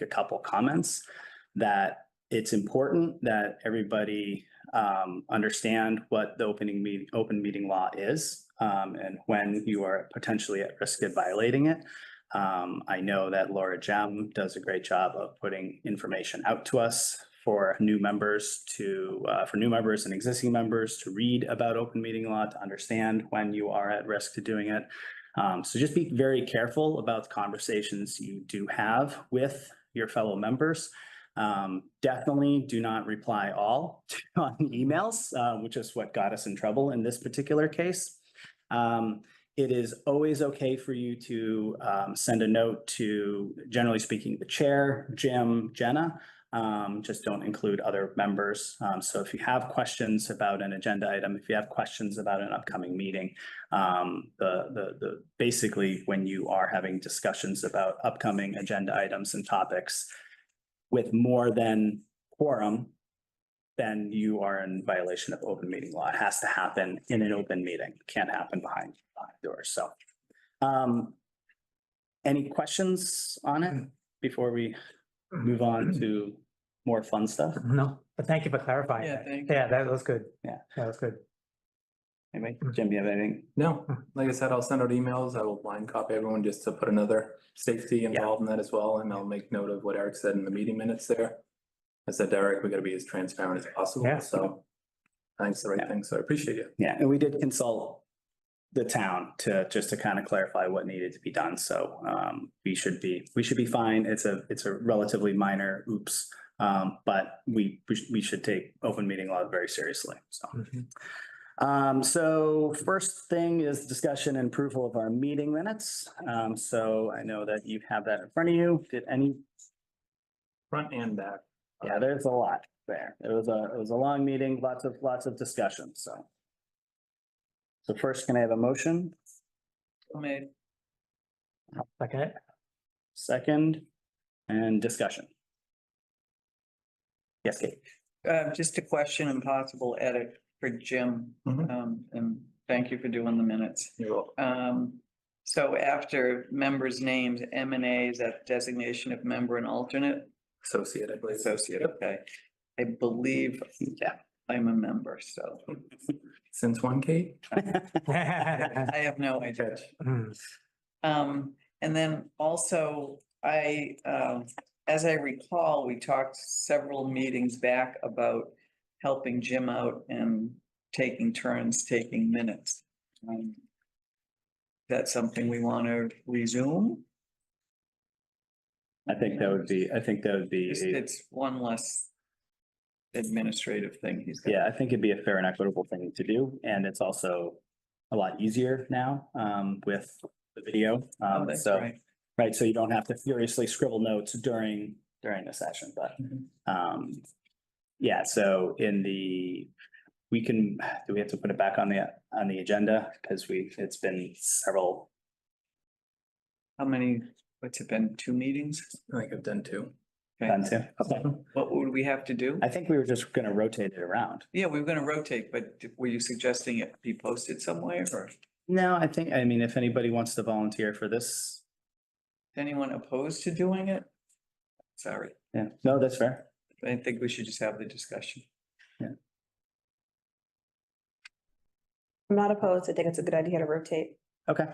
a couple comments that it's important that everybody understand what the open meeting law is, and when you are potentially at risk of violating it. I know that Laura Gem does a great job of putting information out to us for new members and existing members to read about open meeting law, to understand when you are at risk to doing it. So just be very careful about the conversations you do have with your fellow members. Definitely do not reply all on emails, which is what got us in trouble in this particular case. It is always okay for you to send a note to, generally speaking, the chair, Jim, Jenna. Just don't include other members. So if you have questions about an agenda item, if you have questions about an upcoming meeting, basically when you are having discussions about upcoming agenda items and topics with more than quorum, then you are in violation of open meeting law. It has to happen in an open meeting. It can't happen behind doors. So, any questions on it before we move on to more fun stuff? No, but thank you for clarifying. Yeah, that. thank you. Yeah, that was good. Yeah. That was good. Anyway, Jim, do you have anything? No, like I said, I'll send out emails. I will blind copy everyone just to put another safety involved in that as well. And I'll make note of what Eric said in the meeting minutes there. I said, Derek, we gotta be as transparent as possible. Yeah. So thanks, the right thing. So I appreciate you. Yeah, and we did consult the town to kind of clarify what needed to be done. So we should be fine. It's a relatively minor oops. But we should take open meeting law very seriously. So. So first thing is discussion and approval of our meeting minutes. So I know that you have that in front of you. Did any? Front and back. Yeah, there's a lot there. It was a long meeting, lots of discussion, so. So first, can I have a motion? Made. Okay. Second, and discussion. Yes, Kate. Just a question and possible edit for Jim. Mhm. And thank you for doing the minutes. You're welcome. So after members' names, M and A, is that designation of member and alternate? Associate, I believe. Associate, okay. I believe I'm a member, so Since when, Kate? I have no idea. And then also, as I recall, we talked several meetings back about helping Jim out and taking turns, taking minutes. That's something we want to resume. I think that would be, It's one less administrative thing he's got. yeah, I think it'd be a fair and equitable thing to do, and it's also a lot easier now, with the video. Oh, that's So, right. right, so you don't have to furiously scribble notes during the session, but, yeah, so we do we have to put it back on the agenda? Because it's been several. How many, what's it been, 2 meetings? I think I've done two. Okay. Done too. Okay. What would we have to do? I think we were just gonna rotate it around. Yeah, we were gonna rotate, but were you suggesting it be posted somewhere or is No, I mean, if anybody wants to volunteer for this, anyone opposed to doing it? Sorry, yeah, no, that's fair. I think we should just have the discussion. I'm not opposed. I think it's a good idea to rotate. Okay.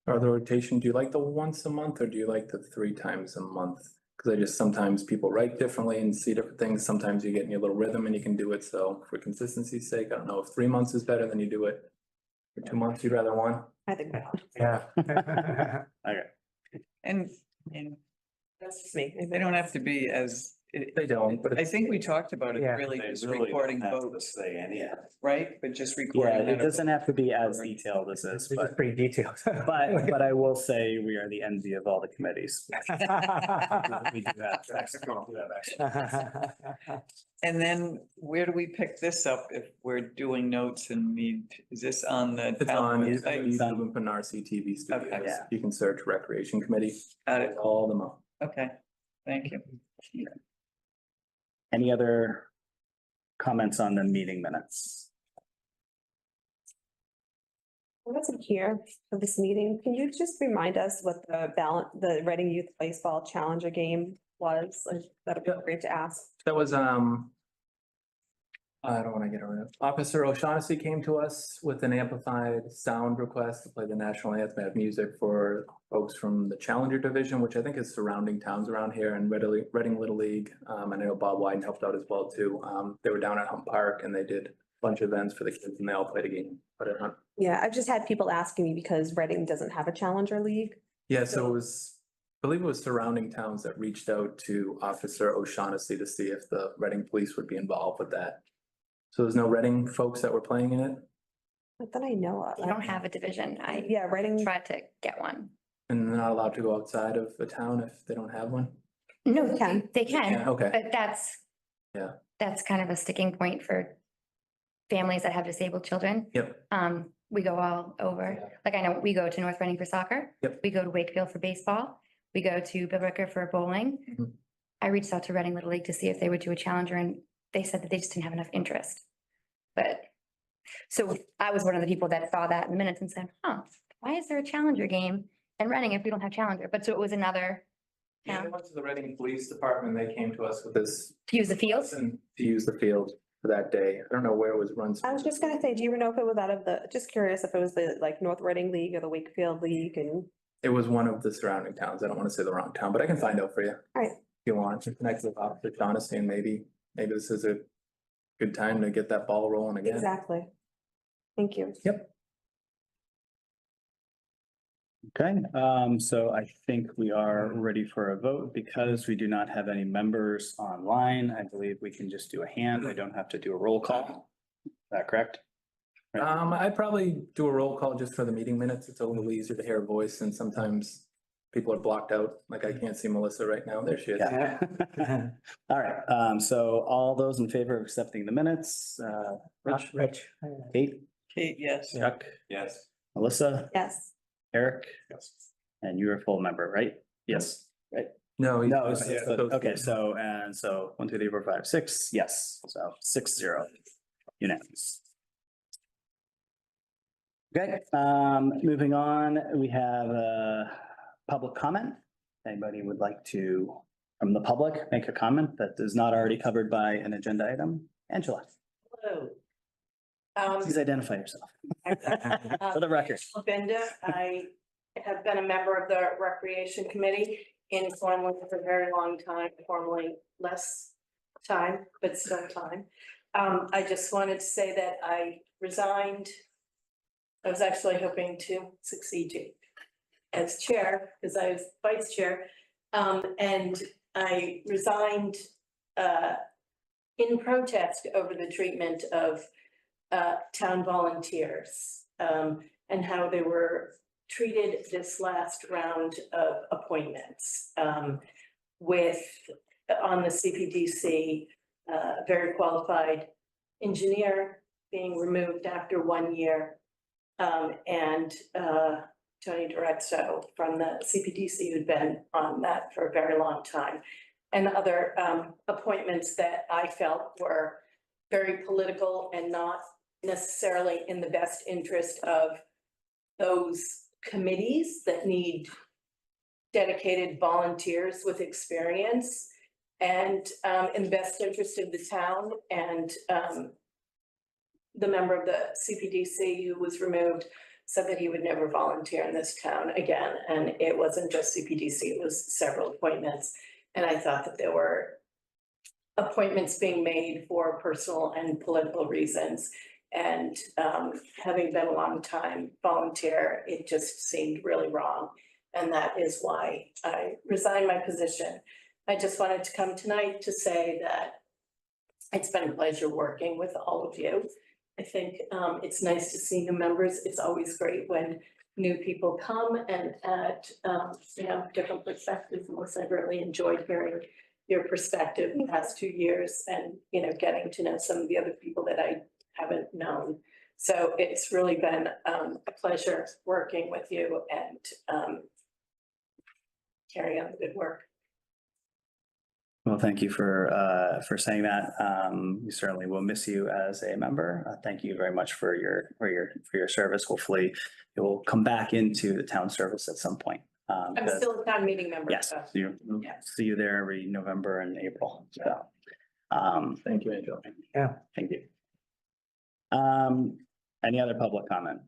Or the rotation, do you like the once a month or do you like the 3 times a month? Because sometimes people write differently and see different things. Sometimes you get in your little rhythm and you can do it. So for consistency's sake, I don't know if 3 months is better than you do it. For 2 months, you'd rather one? I think Yeah. Okay. And that's just me. they don't have to be as. They don't, but I think we talked about it Yeah. really just recording votes, Yeah, right? But just recording. it that. doesn't have to be as detailed as this, This is but pretty detailed. but I will say we are the envy of all the committees. We do have. And then where do we pick this up if we're doing notes and is this on the? It's town on website? YouTube and Penarcy TV studios. yeah. You can search Recreation Committee, Got it. all them up. Okay, thank you. Any other comments on the meeting minutes? I wasn't here for this meeting. Can you just remind us what the Reading Youth Baseball Challenger game was, like, that appropriate to ask. That was, I don't want to get around. Officer O'Shaughnessy came to us with an amplified sound request to play the national anthem of music for folks from the Challenger Division, which I think is surrounding towns around here, and Reading Little League. And I know Bob Wyden helped out as well too. They were down at Hunt Park and they did a bunch of events for the kids and they all played a game. But at Hunt. Yeah, I've just had people asking me because Reading doesn't have a Challenger League. Yeah, so it was, I believe it was surrounding towns that reached out to Officer O'Shaughnessy to see if the Reading Police would be involved with that. So there's no Reading folks that were playing in it, Not that I know of. They don't have a division. I Yeah, Reading, tried to get one. and they're not allowed to go outside of the town if they don't have one? No, They can. they Yeah, can, okay, but that's. Yeah. That's kind of a sticking point for families that have disabled children. yep, We go all over. Yeah. Like I know we go to North Reading for soccer. Yep. We go to Wakefield for baseball. We go to Billerica for bowling. Mhm. I reached out to Reading Little League to see if they would do a challenger and they said that they just didn't have enough interest. But, so I was one of the people that saw that in the minutes and said, huh, why is there a challenger game in Reading if we don't have challenger? But so it was another yeah, they town went to the Reading Police Department, they came to us with this. to use the fields. To use the field for that day, I don't know where it was run. I was just gonna say, do you know if it was out of the, just curious if it was the like North Reading League or the Wakefield League and. It was one of the surrounding towns, I don't want to say the wrong town, but I can find out for you. Alright. If you want to connect with Officer Shaughnessy and maybe this is a good time to get that ball rolling again. Exactly. Thank you. Okay, so I think we are ready for a vote because we do not have any members online. I believe we can just do a hand. I don't have to do a roll call. Is that correct? I'd probably do a roll call just for the meeting minutes. It's a little easier to hear a voice and sometimes people are blocked out. Like I can't see Melissa right now. There she is. Yeah. All right, so all those in favor of accepting the minutes, Rich, Rich. Kate, Kate, yes. Chuck, Yes. Melissa, Yes. Eric? Yes. And you're a full member, right? Yes. No. No, okay, so, and so 1, 2, 3, 4, 5, 6, yes, so 6-0, unanimous. Okay, moving on, we have public comment. Anybody would like to, from the public, make a comment that is not already covered by an agenda item? Angela, Hello. please identify yourself Um, for the record. Linda, I have been a member of the Recreation Committee informally for a very long time, formally less time, but still time. I just wanted to say that I resigned. I was actually hoping to succeed you as chair, because I was vice chair. And I resigned in protest over the treatment of town volunteers and how they were treated this last round of appointments with, on the CPDC, very qualified engineer being removed after 1 year. And Tony Direzzo from the CPDC who'd been on that for a very long time. And other appointments that I felt were very political and not necessarily in the best interest of those committees that need dedicated volunteers with experience and in the best interest of the town. And the member of the CPDC who was removed said that he would never volunteer in this town again. And it wasn't just CPDC, it was several appointments. And I thought that there were appointments being made for personal and political reasons. And having been a long time volunteer, it just seemed really wrong. And that is why I resigned my position. I just wanted to come tonight to say that it's been a pleasure working with all of you. I think it's nice to see new members. It's always great when new people come and add, different perspectives. Melissa, I've really enjoyed hearing your perspective in the past 2 years and, getting to know some of the other people that I haven't known. So it's really been a pleasure working with you and carry on the good work. Well, thank you for saying that. We certainly will miss you as a member. Thank you very much for your service. Hopefully, you will come back into the town service at some point. I'm because- still a town meeting member. Yes, so. yeah, see you there every November and April, so. Thank you, Angela. Thank you. Any other public comment?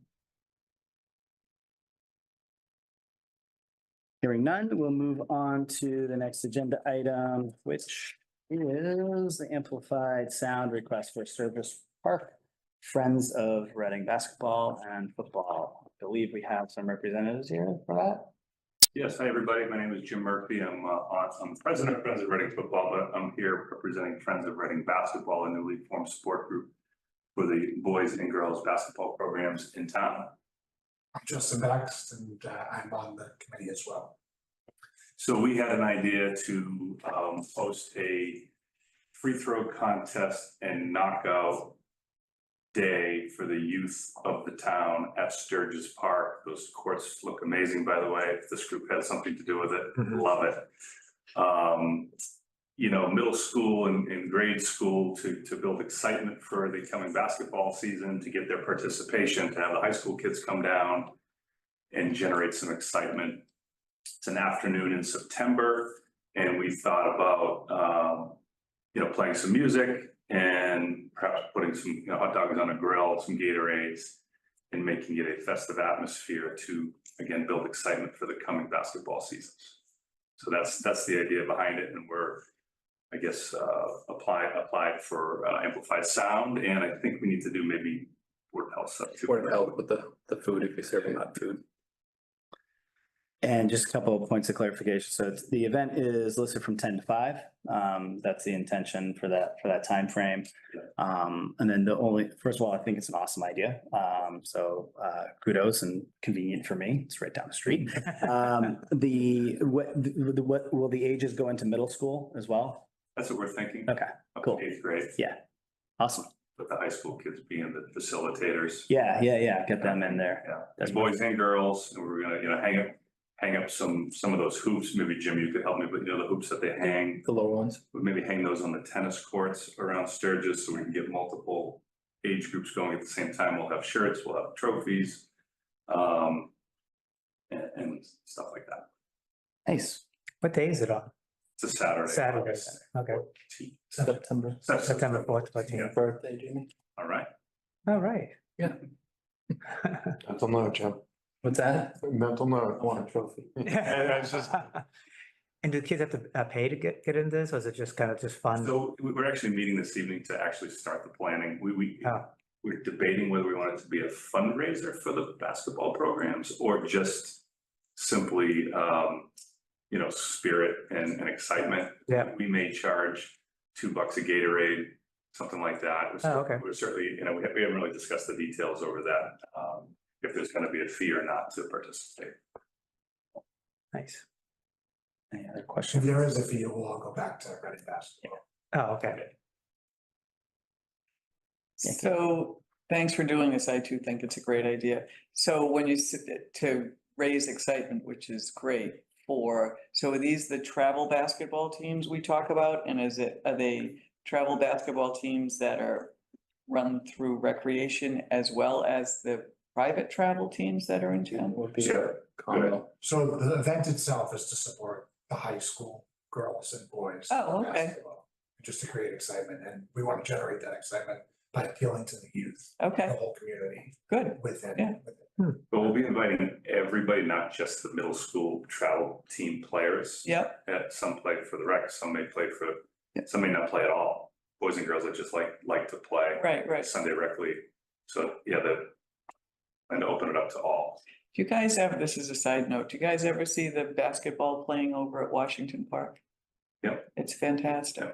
Hearing none, we'll move on to the next agenda item, which is the amplified sound request for Service Park Friends of Reading Basketball and Football. I believe we have some representatives here for that. Yes, hi, everybody. My name is Jim Murphy. I'm president of Friends of Reading Football, but I'm here representing Friends of Reading Basketball, a newly formed support group for the boys and girls basketball programs in town. I'm Justin Bax and I'm on the committee as well. So we had an idea to host a free throw contest and knockout day for the youth of the town at Sturgis Park. Those courts look amazing, by the way. If this group has something to do with it, love it. You know, middle school and grade school to build excitement for the coming basketball season, to get their participation, to have the high school kids come down and generate some excitement. It's an afternoon in September, and we thought about, you know, playing some music and perhaps putting some, you know, hot dogs on a grill, some Gatorades, and making it a festive atmosphere to, again, build excitement for the coming basketball seasons. So that's the idea behind it, and we're, I guess, applied for amplified sound, and I think we need to do maybe Board of Health stuff too. Board of Health with the food, if you're serving hot food. And just a couple of points of clarification. So the event is listed from 10 to 5. That's the intention for that timeframe. And then first of all, I think it's an awesome idea. So kudos, and convenient for me. It's right down the street. What will the ages go into middle school as well? That's what we're thinking. Okay, Up cool. to 8th grade, Yeah, awesome. with the high school kids being the facilitators. Yeah, get them in there. Yeah, That's as boys and girls, and we're gonna, you know, hang up some of those hoops. Maybe Jim, you could help me, but you know, the hoops that they hang, The lower ones. we maybe hang those on the tennis courts around Sturgis so we can get multiple age groups going at the same time. We'll have shirts, we'll have trophies, and stuff like that. Nice. What day is it on? It's a Saturday. Saturday. Okay. September. September 4th, Yeah. 14th. Birthday, Jamie. All right. All right. Yeah. Mental note, Jim. What's that? Mental note. I want a trophy. It's just- And do kids have to pay to get in this, or is it just kind of just fun? So we're actually meeting this evening to actually start the planning. Oh. We're debating whether we want it to be a fundraiser for the basketball programs or just simply, you know, spirit and excitement. Yeah. We may charge $2 a Gatorade, something like that. Oh, okay. We're certainly, you know, we haven't really discussed the details over that. If there's gonna be a fee or not to participate. Nice. Any other If questions? there is a fee, we'll all go back to Reading basketball. Oh, okay. So thanks for doing this. I too think it's a great idea. So when you sit to raise excitement, which is great so are these the travel basketball teams we talk about? And are they travel basketball teams that are run through recreation as well as the private travel teams that are in town? Would be Sure. a combo. So the event itself is to support the high school girls and boys. Oh, okay. basketball, just to create excitement, and we want to generate that excitement by appealing to the youth, the Okay, whole community good. within. Yeah. But we'll be inviting everybody, not just the middle school travel team players. Yep, Some play for the rec, some may play for, Yeah. some may not play at all. Boys and girls that just like to play. right. Sunday rec league. So, yeah, and open it up to all. Do you guys ever, this is a side note, do you guys ever see the basketball playing over at Washington Park? Yep. It's fantastic.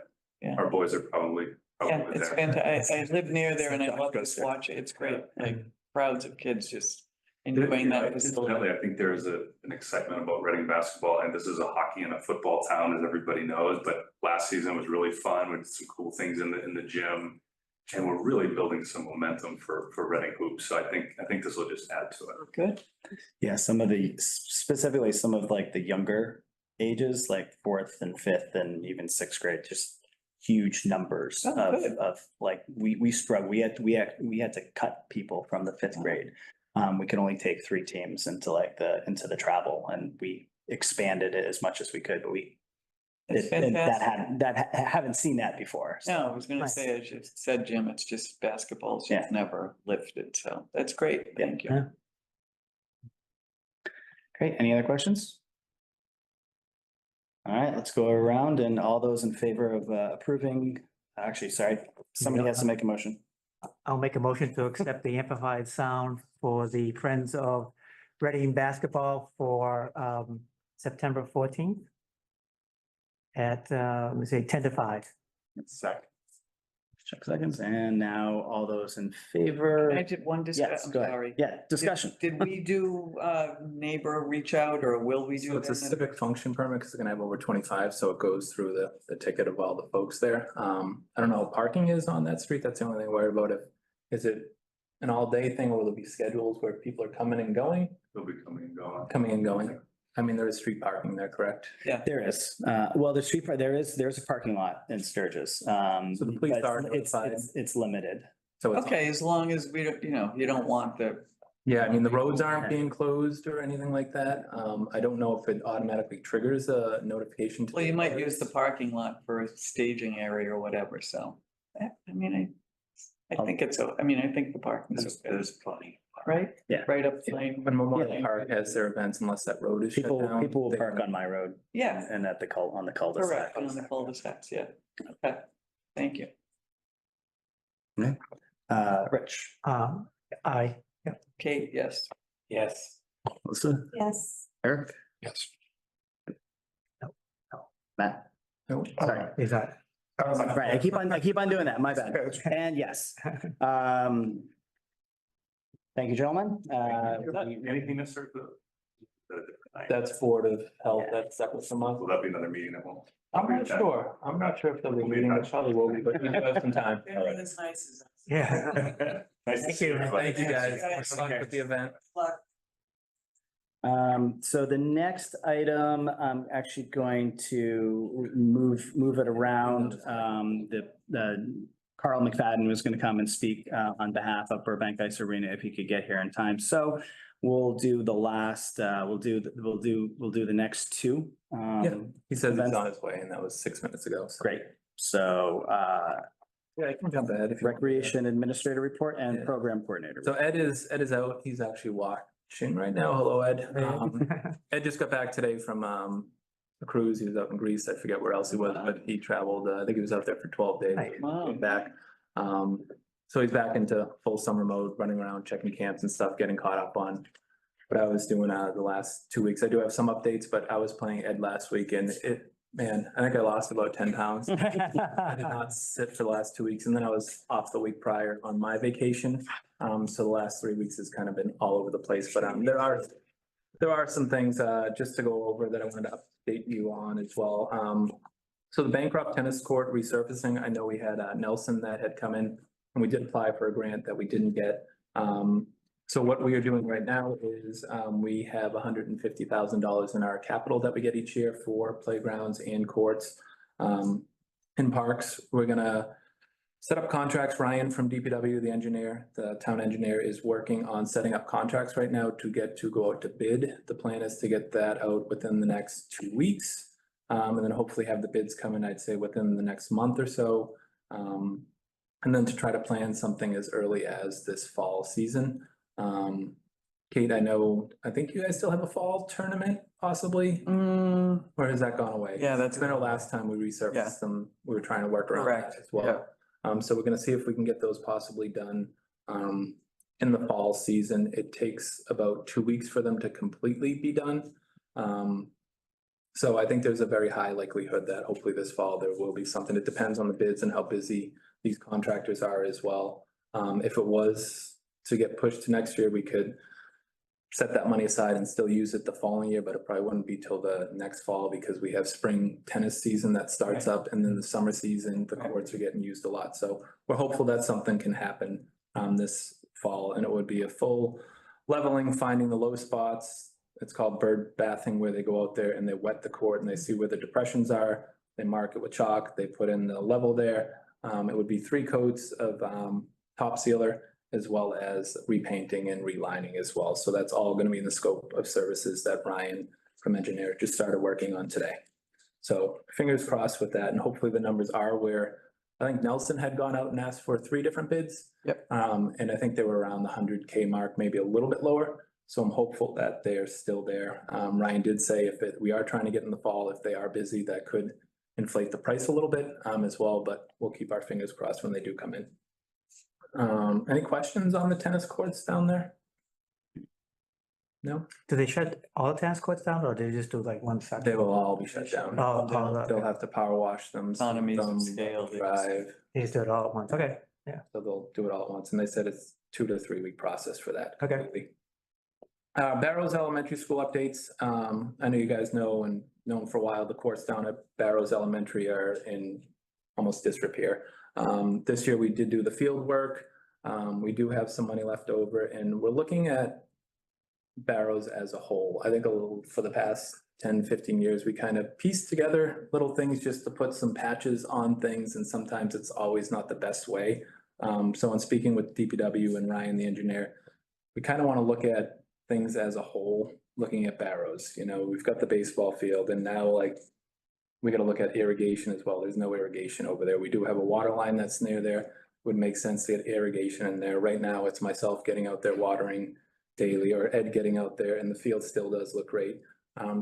Our boys are probably Yeah, there. it's fantastic. I live near there and I love Go to there. watch it. It's great. Like crowds of kids just enjoying that facility. Incidentally, I think there is an excitement about Reading basketball, and this is a hockey and a football town, as everybody knows, but last season was really fun with some cool things in the gym. And we're really building some momentum for Reading hoops, so I think this will just add to it. Good. Yeah, specifically some of like the younger ages, like 4th and 5th and even 6th grade, just huge numbers Oh, good. of like, we struggled, we had to cut people from the 5th grade. We could only take 3 teams into the travel, and we expanded it as much as we could, but It's and fantastic. haven't seen that before. so. No, I was gonna Nice. say, as you said, Jim, it's just basketball's Yeah. just never lifted, so that's great, thank you. Yeah. Great. Any other questions? All right, let's go around and all those in favor of approving, actually, sorry, somebody has to make a motion. I'll make a motion to accept the amplified sound for the Friends of Reading basketball for September 14th at, let me say, 10 to 5. Second. Check seconds, and now all those in Can I favor? did one Yes, discussion, go I'm ahead. sorry. Yeah, discussion. Did we do neighbor reach out or will we do? So it's a that? civic function permit because it's gonna have over 25, so it goes through the ticket of all the folks there. I don't know, how parking is on that street. That's the only thing I worry about. Is it an all-day thing or will there be schedules where people are coming and going? They'll be coming and going. Coming and going. I mean, there is street parking there, correct? There is, well, the street, there's a parking lot in Sturgis. So the police but are it's- notified. It's limited. So it's, Okay, as long as we don't, you don't want the, yeah, I mean, the roads aren't being closed or anything like that. I don't know if it automatically triggers a notification. to well, you the might use the abutters. parking lot for a staging area or whatever, so. I mean, I think it's, I mean, I think the parking is, plenty. right? Yeah. Right up Yeah, Plain. When Memorial Park has their events, unless that road is shut down. People will they- park on my road Yeah, and at the on the cul-de-sac. correct, on the cul-de-sacs, yeah, okay, thank you. Rich. Aye. Kate, yes. Yes. Melissa, Yes. Eric, Yes. Matt. No. Sorry. Is that? Right, I keep on doing that, my bad. And yes. Thank you, gentlemen. Anything necessary for the? That's Board of Health, that's separate from us. Will that be another meeting that won't? I'm not sure. I'm not sure if they'll be meeting, it probably will be, but we do have some time. Everyone is nice as. Yeah. Nice to Thank see you. everybody. Thank you, guys. Thanks, Good luck with the event. So the next item, I'm actually going to move it around. The Carl McFadden was going to come and speak on behalf of Burbank Ice Arena if he could get here in time. So we'll do the last, we'll do the next two. He says he's on his way and that was 6 minutes ago. so- Great. So Yeah, I can jump ahead if you. want. Recreation Administrator Report and Yeah. Program Coordinator. So Ed is out. He's actually watching right now. Hello, Ed. Ed just got back today from a cruise. He was out in Greece. I forget where else he was, but he traveled. I think he was out there for 12 days. Nice. Wow. Came back. So he's back into full summer mode, running around, checking camps and stuff, getting caught up on what I was doing the last 2 weeks. I do have some updates, but I was playing Ed last week and man, I think I lost about 10 pounds. I did not sit for the last 2 weeks and then I was off the week prior on my vacation. So the last 3 weeks has kind of been all over the place, but there are some things just to go over that I wanted to update you on as well. So the Bancroft Tennis Court resurfacing, I know we had Nelson that had come in and we did apply for a grant that we didn't get. So what we are doing right now is we have $150,000 in our capital that we get each year for playgrounds and courts. In parks, we're gonna set up contracts. Ryan from DPW, the engineer, the town engineer, is working on setting up contracts right now to go out to bid. The plan is to get that out within the next 2 weeks. And then hopefully have the bids come in, I'd say within the next month or so. And then to try to plan something as early as this fall season. Kate, I think you guys still have a fall tournament possibly, or has that gone away? Yeah, that's I know gone away. last time we Yeah. resurfaced them, we were trying to work around that Correct, as well. So we're gonna see if we can get those possibly done, in the fall season. It takes about 2 weeks for them to completely be done. So I think there's a very high likelihood that hopefully this fall there will be something. It depends on the bids and how busy these contractors are as well. If it was to get pushed to next year, we could set that money aside and still use it the following year, but it probably wouldn't be till the next fall because we have spring tennis season that starts up and then the summer season, the courts are getting used a lot. So we're hopeful that something can happen this fall and it would be a full leveling, finding the low spots. It's called bird bathing, where they go out there and they wet the court and they see where the depressions are. They mark it with chalk, they put in the level there. It would be 3 coats of top sealer as well as repainting and relining as well. So that's all gonna be in the scope of services that Ryan from engineer, just started working on today. So fingers crossed with that, and hopefully the numbers are where, I think Nelson had gone out and asked for 3 different bids. Yep. And I think they were around the 100K mark, maybe a little bit lower. So I'm hopeful that they are still there. Ryan did say we are trying to get in the fall, if they are busy, that could inflate the price a little bit, as well, but we'll keep our fingers crossed when they do come in. Any questions on the tennis courts down there? No, Do they shut all the tennis courts down or do they just do like one they section? will all be shut down. Oh, They'll have to power wash them. sweep Economies of them, scale. Drive, they just do it all at once. Okay, so they'll do it all at once, and they said it's 2 to 3 week process for that. Okay. completely. Barrows Elementary School updates. I know you guys know and known for a while, the courts down at Barrows Elementary are in almost disrepair. This year we did do the field work. We do have some money left over, and we're looking at Barrows as a whole. I think for the past 10, 15 years, we kind of pieced together little things just to put some patches on things, and sometimes it's always not the best way. So in speaking with DPW and Ryan, the engineer, we kind of want to look at things as a whole, looking at Barrows. You know, we've got the baseball field, and now like we got to look at irrigation as well. There's no irrigation over there. We do have a water line that's near there. Would make sense to get irrigation in there. Right now, it's myself getting out there watering daily, or Ed getting out there, and the field still does look great.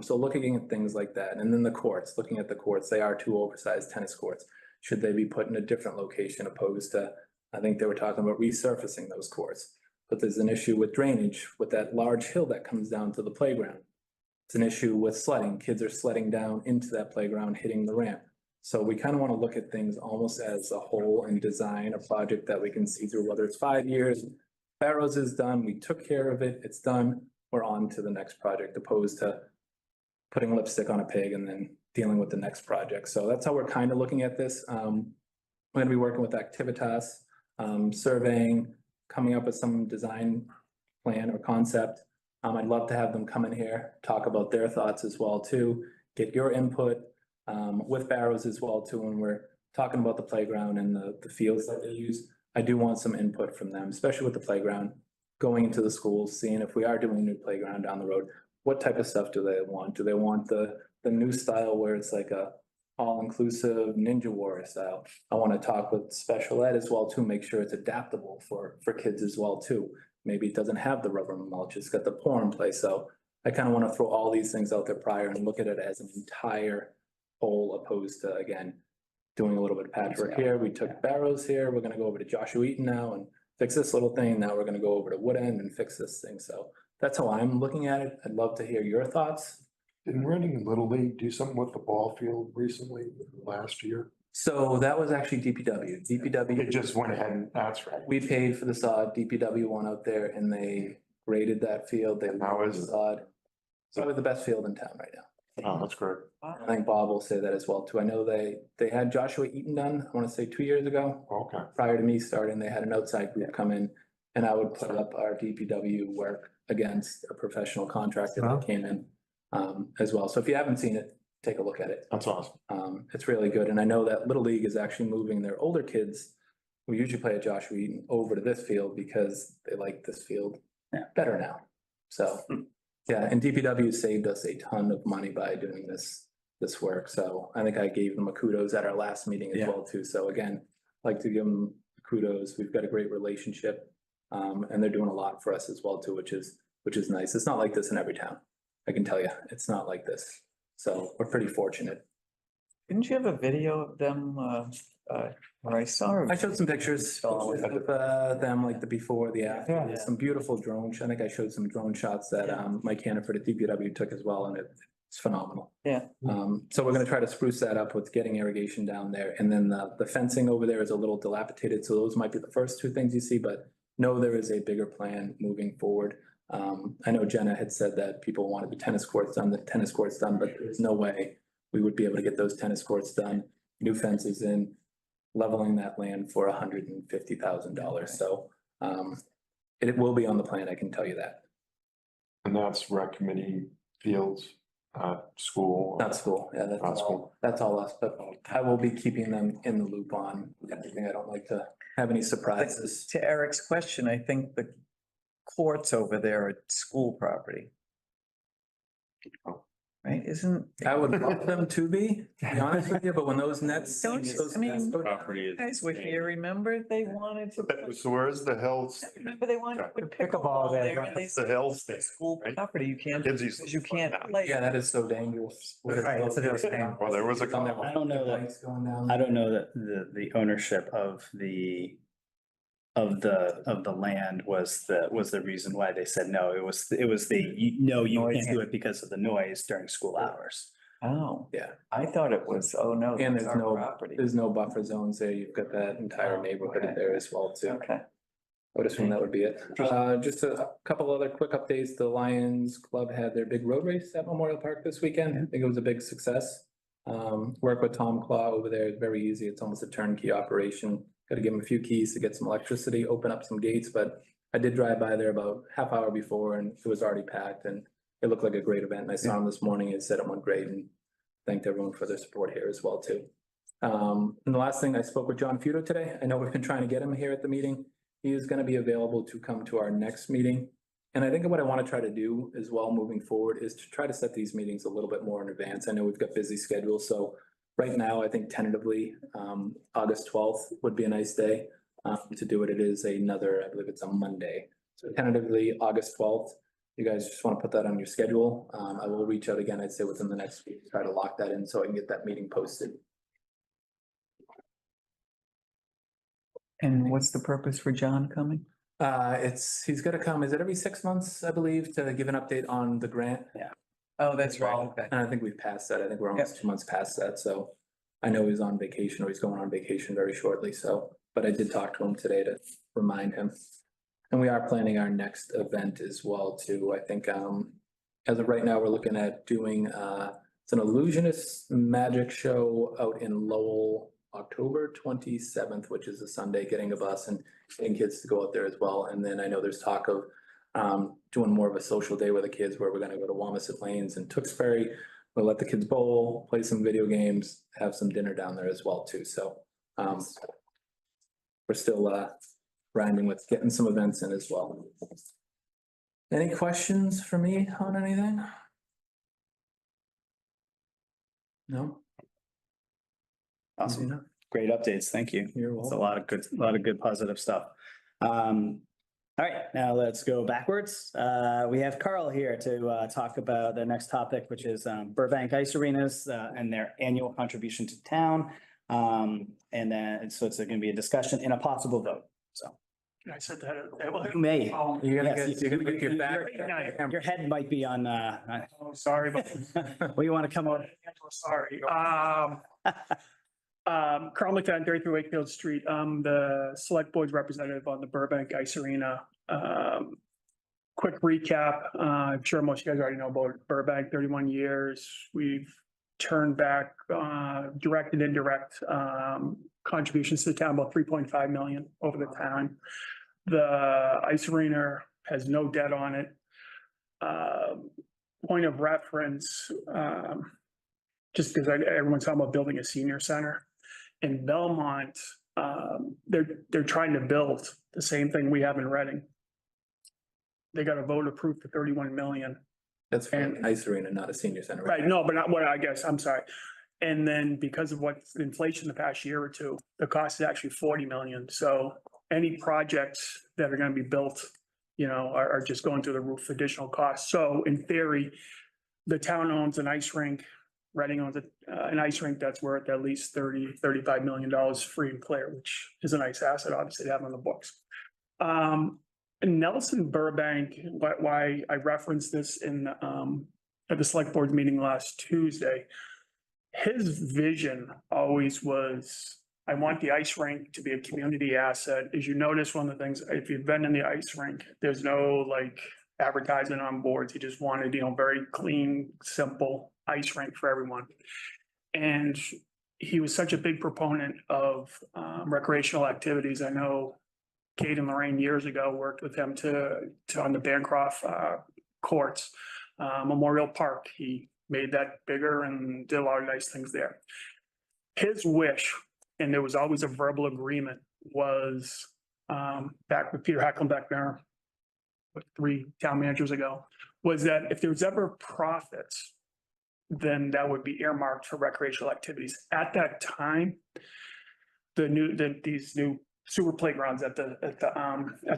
So looking at things like that, and then the courts, looking at the courts, they are 2 oversized tennis courts. Should they be put in a different location opposed to, I think they were talking about resurfacing those courts. But there's an issue with drainage with that large hill that comes down to the playground. It's an issue with sledding. Kids are sledding down into that playground, hitting the ramp. So we kind of want to look at things almost as a whole and design a project that we can see through, whether it's 5 years. Barrows is done, we took care of it, it's done, we're on to the next project, opposed to putting lipstick on a pig and then dealing with the next project. So that's how we're kind of looking at this. We're gonna be working with Activitas, surveying, coming up with some design plan or concept. I'd love to have them come in here, talk about their thoughts as well too, get your input with Barrows as well too, when we're talking about the playground and the fields that they use. I do want some input from them, especially with the playground, going into the schools, seeing if we are doing a new playground down the road. What type of stuff do they want? Do they want the new style where it's like a all-inclusive Ninja Warrior style? I want to talk with special ed as well too, make sure it's adaptable for kids as well too. Maybe it doesn't have the rubber mulch, it's got the pour in place. So I kind of want to throw all these things out there prior and look at it as an entire whole, opposed to, again, doing a little bit of patchwork here. We took Barrows here. We're gonna go over to Joshua Eaton now and fix this little thing. Now we're gonna go over to Wood End and fix this thing. So that's how I'm looking at it. I'd love to hear your thoughts. Didn't Reading Little League do something with the ball field recently, last year? So that was actually DPW. It DPW, just went ahead and, that's right. we paid for the sod. DPW went out there and they graded that field. They How is the it? sod. It's probably the best field in town right now. Oh, that's great. I think Bob will say that as well too. I know they had Joshua Eaton done, I want to say 2 years ago. Okay. Prior to me starting, they had an outside group come in, and I would put up our DPW work against a professional contractor Wow. that came in as well. So if you haven't seen it, take a look at it. That's awesome. It's really good. And I know that Little League is actually moving their older kids who usually play at Joshua Eaton over to this field because they like this field better now. So, yeah, and DPW saved us a ton of money by doing this work. So I think I gave them a kudos at our last meeting as Yeah. well too. So again, like to give them kudos. We've got a great relationship. And they're doing a lot for us as well too, which is nice. It's not like this in every town. I can tell you, it's not like this. So we're pretty fortunate. Didn't you have a video of them, where I saw? I showed some pictures of them, like the before, the after. Yeah. There's some beautiful drone. I think I showed some drone shots that Mike Hannaford at DPW took as well, and it's phenomenal. Yeah. So we're gonna try to spruce that up with getting irrigation down there, and then the fencing over there is a little dilapidated, so those might be the first 2 things you see, but no, there is a bigger plan moving forward. I know Jenna had said that people wanted the tennis courts done, but there's no way we would be able to get those tennis courts done, new fences in, leveling that land for $150,000. So it will be on the plan, I can tell you that. And that's rec committee fields, school. Not school, yeah, that's all us, but I will be keeping them in the loop on everything. I don't like to have any surprises. To Eric's question, I think the courts over there are school property. right? Isn't, I would love them to be honest with you, but when those nets. Don't you- those I mean- nets go down- Property is. guys were here, remember? They wanted to. So where's the health? Remember they wanted to put Pickleball pickleball there, there right. and they The said, health. school right? property, you can't, Kids used to because you play can't that. play. Yeah, that is so dangerous. Right, that's what I was saying. Well, there was a. I don't know that- Lights going down. I don't know that the ownership of the land was the reason why they said no. It was you can't do it because of the noise during school hours. Oh. Yeah. I thought it was, oh no, And that's there's our no, property. there's no buffer zones there. You've got that entire Oh, neighborhood in okay. there as well too. Okay. I would assume that would be it. Just a couple other quick updates. The Lions Club had their big road race at Memorial Park this weekend. I think it was a big success. Work with Tom Claw over there is very easy. It's almost a turnkey operation. Got to give him a few keys to get some electricity, open up some gates, but I did drive by there about half hour before and it was already packed and it looked like a great event. And I saw him this morning and said it went great and thanked everyone for their support here as well too. And the last thing, I spoke with John Futo today. I know we've been trying to get him here at the meeting. He is going to be available to come to our next meeting. And I think what I want to try to do as well moving forward is to try to set these meetings a little bit more in advance. I know we've got busy schedules, so right now, I think tentatively, August 12th would be a nice day to do it. It is another, I believe it's a Monday. So tentatively, August 12th. You guys just want to put that on your schedule. I will reach out again, I'd say within the next week, try to lock that in so I can get that meeting posted. And what's the purpose for John coming? He's gonna come, is it every 6 months, I believe, to give an update on the grant? Oh, that's right. Okay. And I think we've passed that. I think we're almost 2 months past that, so I know he's on vacation or he's going on vacation very shortly, so, but I did talk to him today to remind him. And we are planning our next event as well too. I think, as of right now, we're looking at doing, it's an illusionist magic show out in Lowell, October 27th, which is a Sunday, getting a bus and getting kids to go out there as well. And then I know there's talk of doing more of a social day with the kids where we're gonna go to Wamasett Lanes and Tewksbury. We'll let the kids bowl, play some video games, have some dinner down there as well too. So we're still grinding with getting some events in as well. Any questions for me on anything? No? Awesome. Great updates. Thank you. You're It's a welcome. lot of good positive stuff. All right, now let's go backwards. We have Carl here to talk about the next topic, which is Burbank Ice Arenas and their annual contribution to town. And then, so it's gonna be a discussion and a possible vote, so. I said that. You may. You're gonna Yes, get your back. Your head might be on, Oh, sorry, but well, you want to come over? sorry. Carl McFadden, 33 Wakefield Street. I'm the select board's representative on the Burbank Ice Arena. Quick recap. I'm sure most of you guys already know about Burbank, 31 years. We've turned back direct and indirect contributions to the town, about 3.5 million over the time. The ice arena has no debt on it. Point of reference, just because everyone's talking about building a senior center. In Belmont, they're trying to build the same thing we have in Reading. They got a vote approved for 31 million. That's for an ice arena, not a senior center. Right, no, but not what I guess, I'm sorry. And then because of what's inflation the past year or two, the cost is actually 40 million. So any projects that are gonna be built, you know, are just going through the roof, additional costs. So in theory, the town owns an ice rink, Reading owns an ice rink that's worth at least $35 million free and clear, which is a nice asset, obviously, to have on the books. Nelson Burbank, why I referenced this in at the select board meeting last Tuesday. His vision always was, I want the ice rink to be a community asset. As you notice, one of the things, if you've been in the ice rink, there's no like advertising on boards. He just wanted, you know, very clean, simple ice rink for everyone. And he was such a big proponent of recreational activities. I know Kate and Lorraine years ago worked with him to on the Bancroft courts, Memorial Park. He made that bigger and did a lot of nice things there. His wish, and there was always a verbal agreement, was back with Peter Hackenbeck there, 3 town managers ago, was that if there was ever profits then that would be earmarked for recreational activities. At that time, these new sewer playgrounds at the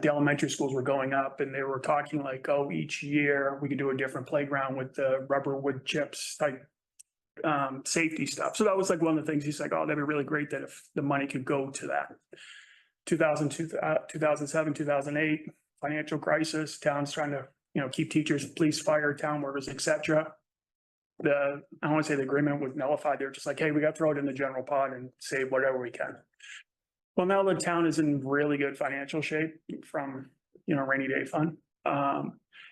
elementary schools were going up, and they were talking like, oh, each year we could do a different playground with the rubber wood chips type safety stuff. So that was like one of the things he's like, oh, that'd be really great that if the money could go to that. 2007, 2008, financial crisis, town's trying to, keep teachers, police, fire, town workers, et cetera. I don't want to say the agreement was nullified. They're just like, hey, we got to throw it in the general pot and save whatever we can. Well, now the town is in really good financial shape from, rainy day fund.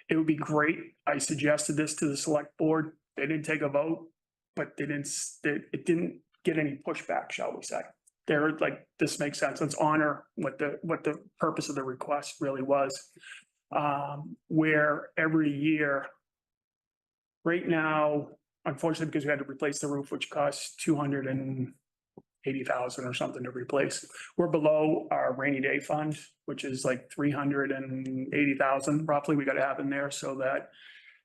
It would be great. I suggested this to the select board. They didn't take a vote, but it didn't get any pushback, shall we say. They're like, this makes sense. Let's honor what the purpose of the request really was. Where every year, right now, unfortunately, because we had to replace the roof, which costs $280,000 or something to replace. We're below our rainy day fund, which is like $380,000 roughly we got to have in there so that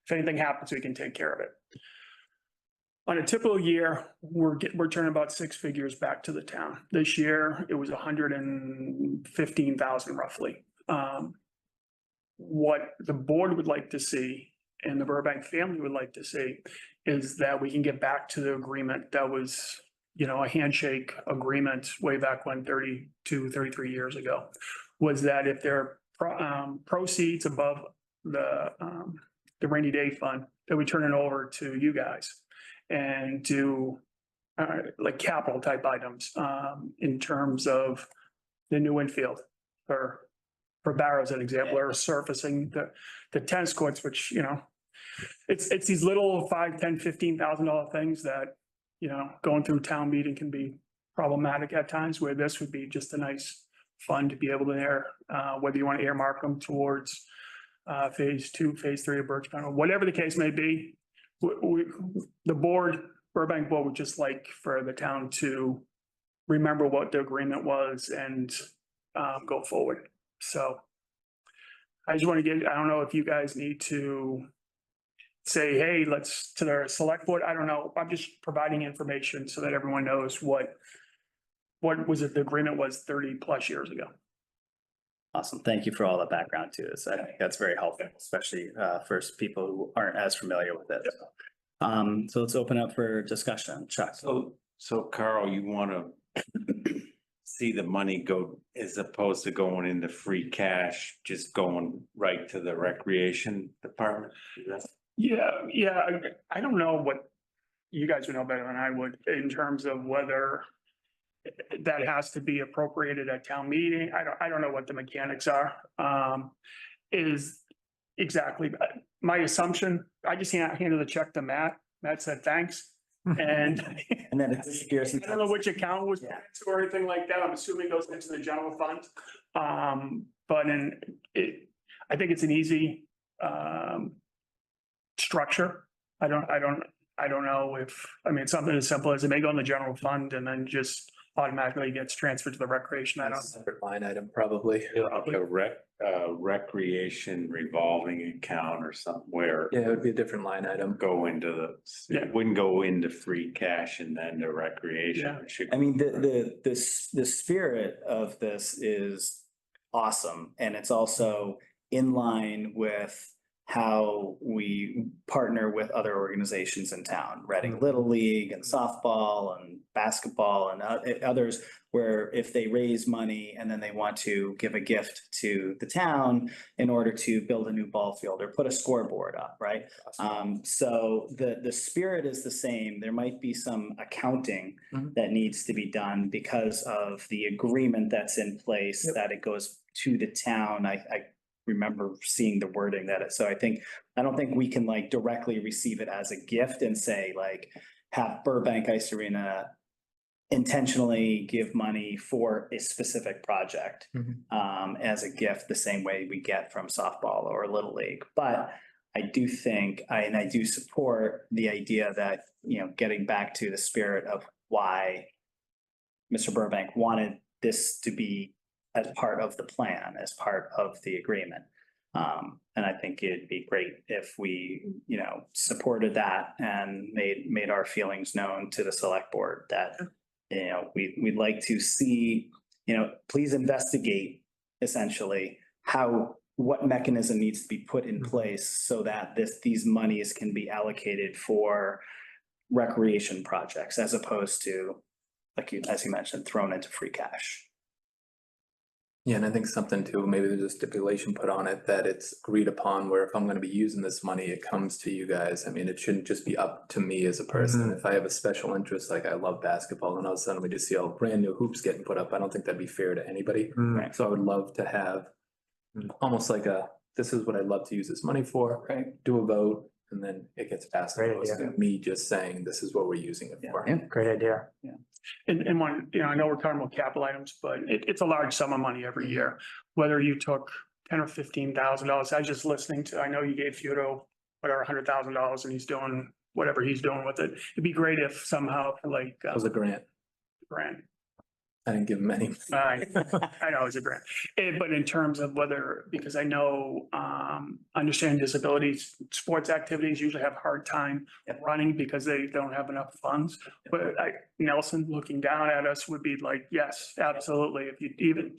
if anything happens, we can take care of it. On a typical year, we're turning about 6 figures back to the town. This year, it was $115,000 roughly. What the board would like to see and the Burbank family would like to see is that we can get back to the agreement that was, a handshake agreement way back when 32, 33 years ago, was that if there are proceeds above the rainy day fund, that we turn it over to you guys and do like capital type items in terms of the new infield for Barrow as an example, or surfacing the tennis courts, which, it's these little $5,000, $10,000, $15,000 things that, going through town meeting can be problematic at times, where this would be just a nice fund to be able to whether you want to earmark them towards phase 2, phase 3 of Birch Bend, or whatever the case may be. The Burbank board would just like for the town to remember what the agreement was and go forward. So I just want to I don't know if you guys need to say, hey, let's to the select board. I don't know. I'm just providing information so that everyone knows what was it, the agreement was 30 plus years ago. Awesome. Thank you for all the background to this. I think that's very helpful, especially for people who aren't as familiar with it. So let's open up for discussion. Chuck. So Carl, you want to see the money go as opposed to going into free cash, just going right to the recreation department? Yeah. I don't know what you guys would know better than I would in terms of whether that has to be appropriated at town meeting. I don't know what the mechanics are. Is exactly my assumption. I just handed the check to Matt. Matt said, thanks. And then it disappears. I don't know which account was or anything like that. I'm assuming it goes into the general fund. But I think it's an easy structure. I don't know if, something as simple as it may go in the general fund and then just automatically gets transferred to the recreation. I don't. Separate line item, probably. A recreation revolving account or somewhere. Yeah, it would be a different line item. Go into it wouldn't go into free cash and then to recreation. Yeah. It should- The spirit of this is awesome. And it's also in line with how we partner with other organizations in town, Reading Little League and softball and basketball and others, where if they raise money and then they want to give a gift to the town in order to build a new ball field or put a scoreboard up, right? So the spirit is the same. There might be some accounting that needs to be done because of the agreement that's in place, that it goes to the town. I remember seeing the wording so I don't think we can like directly receive it as a gift and say like have Burbank Ice Arena intentionally give money for a specific project as a gift, the same way we get from softball or Little League. But I do think and I do support the idea that, getting back to the spirit of why Mr. Burbank wanted this to be as part of the plan, as part of the agreement. And I think it'd be great if we, supported that and made our feelings known to the select board that, we'd like to see, please investigate essentially what mechanism needs to be put in place so that these monies can be allocated for recreation projects as opposed to, as you mentioned, thrown into free cash. Yeah, and I think something too, maybe there's a stipulation put on it that it's agreed upon where if I'm gonna be using this money, it comes to you guys. I mean, it shouldn't just be up to me as a person. If I have a special interest, like I love basketball, and all of a sudden we just see all brand new hoops getting put up, I don't think that'd be fair to anybody. Right. So I would love to have almost like this is what I'd love to use this money for, Right. do a vote, and then it gets passed. Great Opposed idea. to me just saying, this is what we're using it for. Great idea. And one, I know we're talking about capital items, but it's a large sum of money every year. Whether you took $10,000 or $15,000, I was just listening to, I know you gave Feudo whatever, $100,000 and he's doing whatever he's doing with it. It'd be great if somehow like. That was a grant. Grant. I didn't give him any. I know it's a grant, but in terms of whether, because I know, understanding disabilities, sports activities usually have a hard time running because they don't have enough funds. But Nelson looking down at us would be like, yes, absolutely. If you even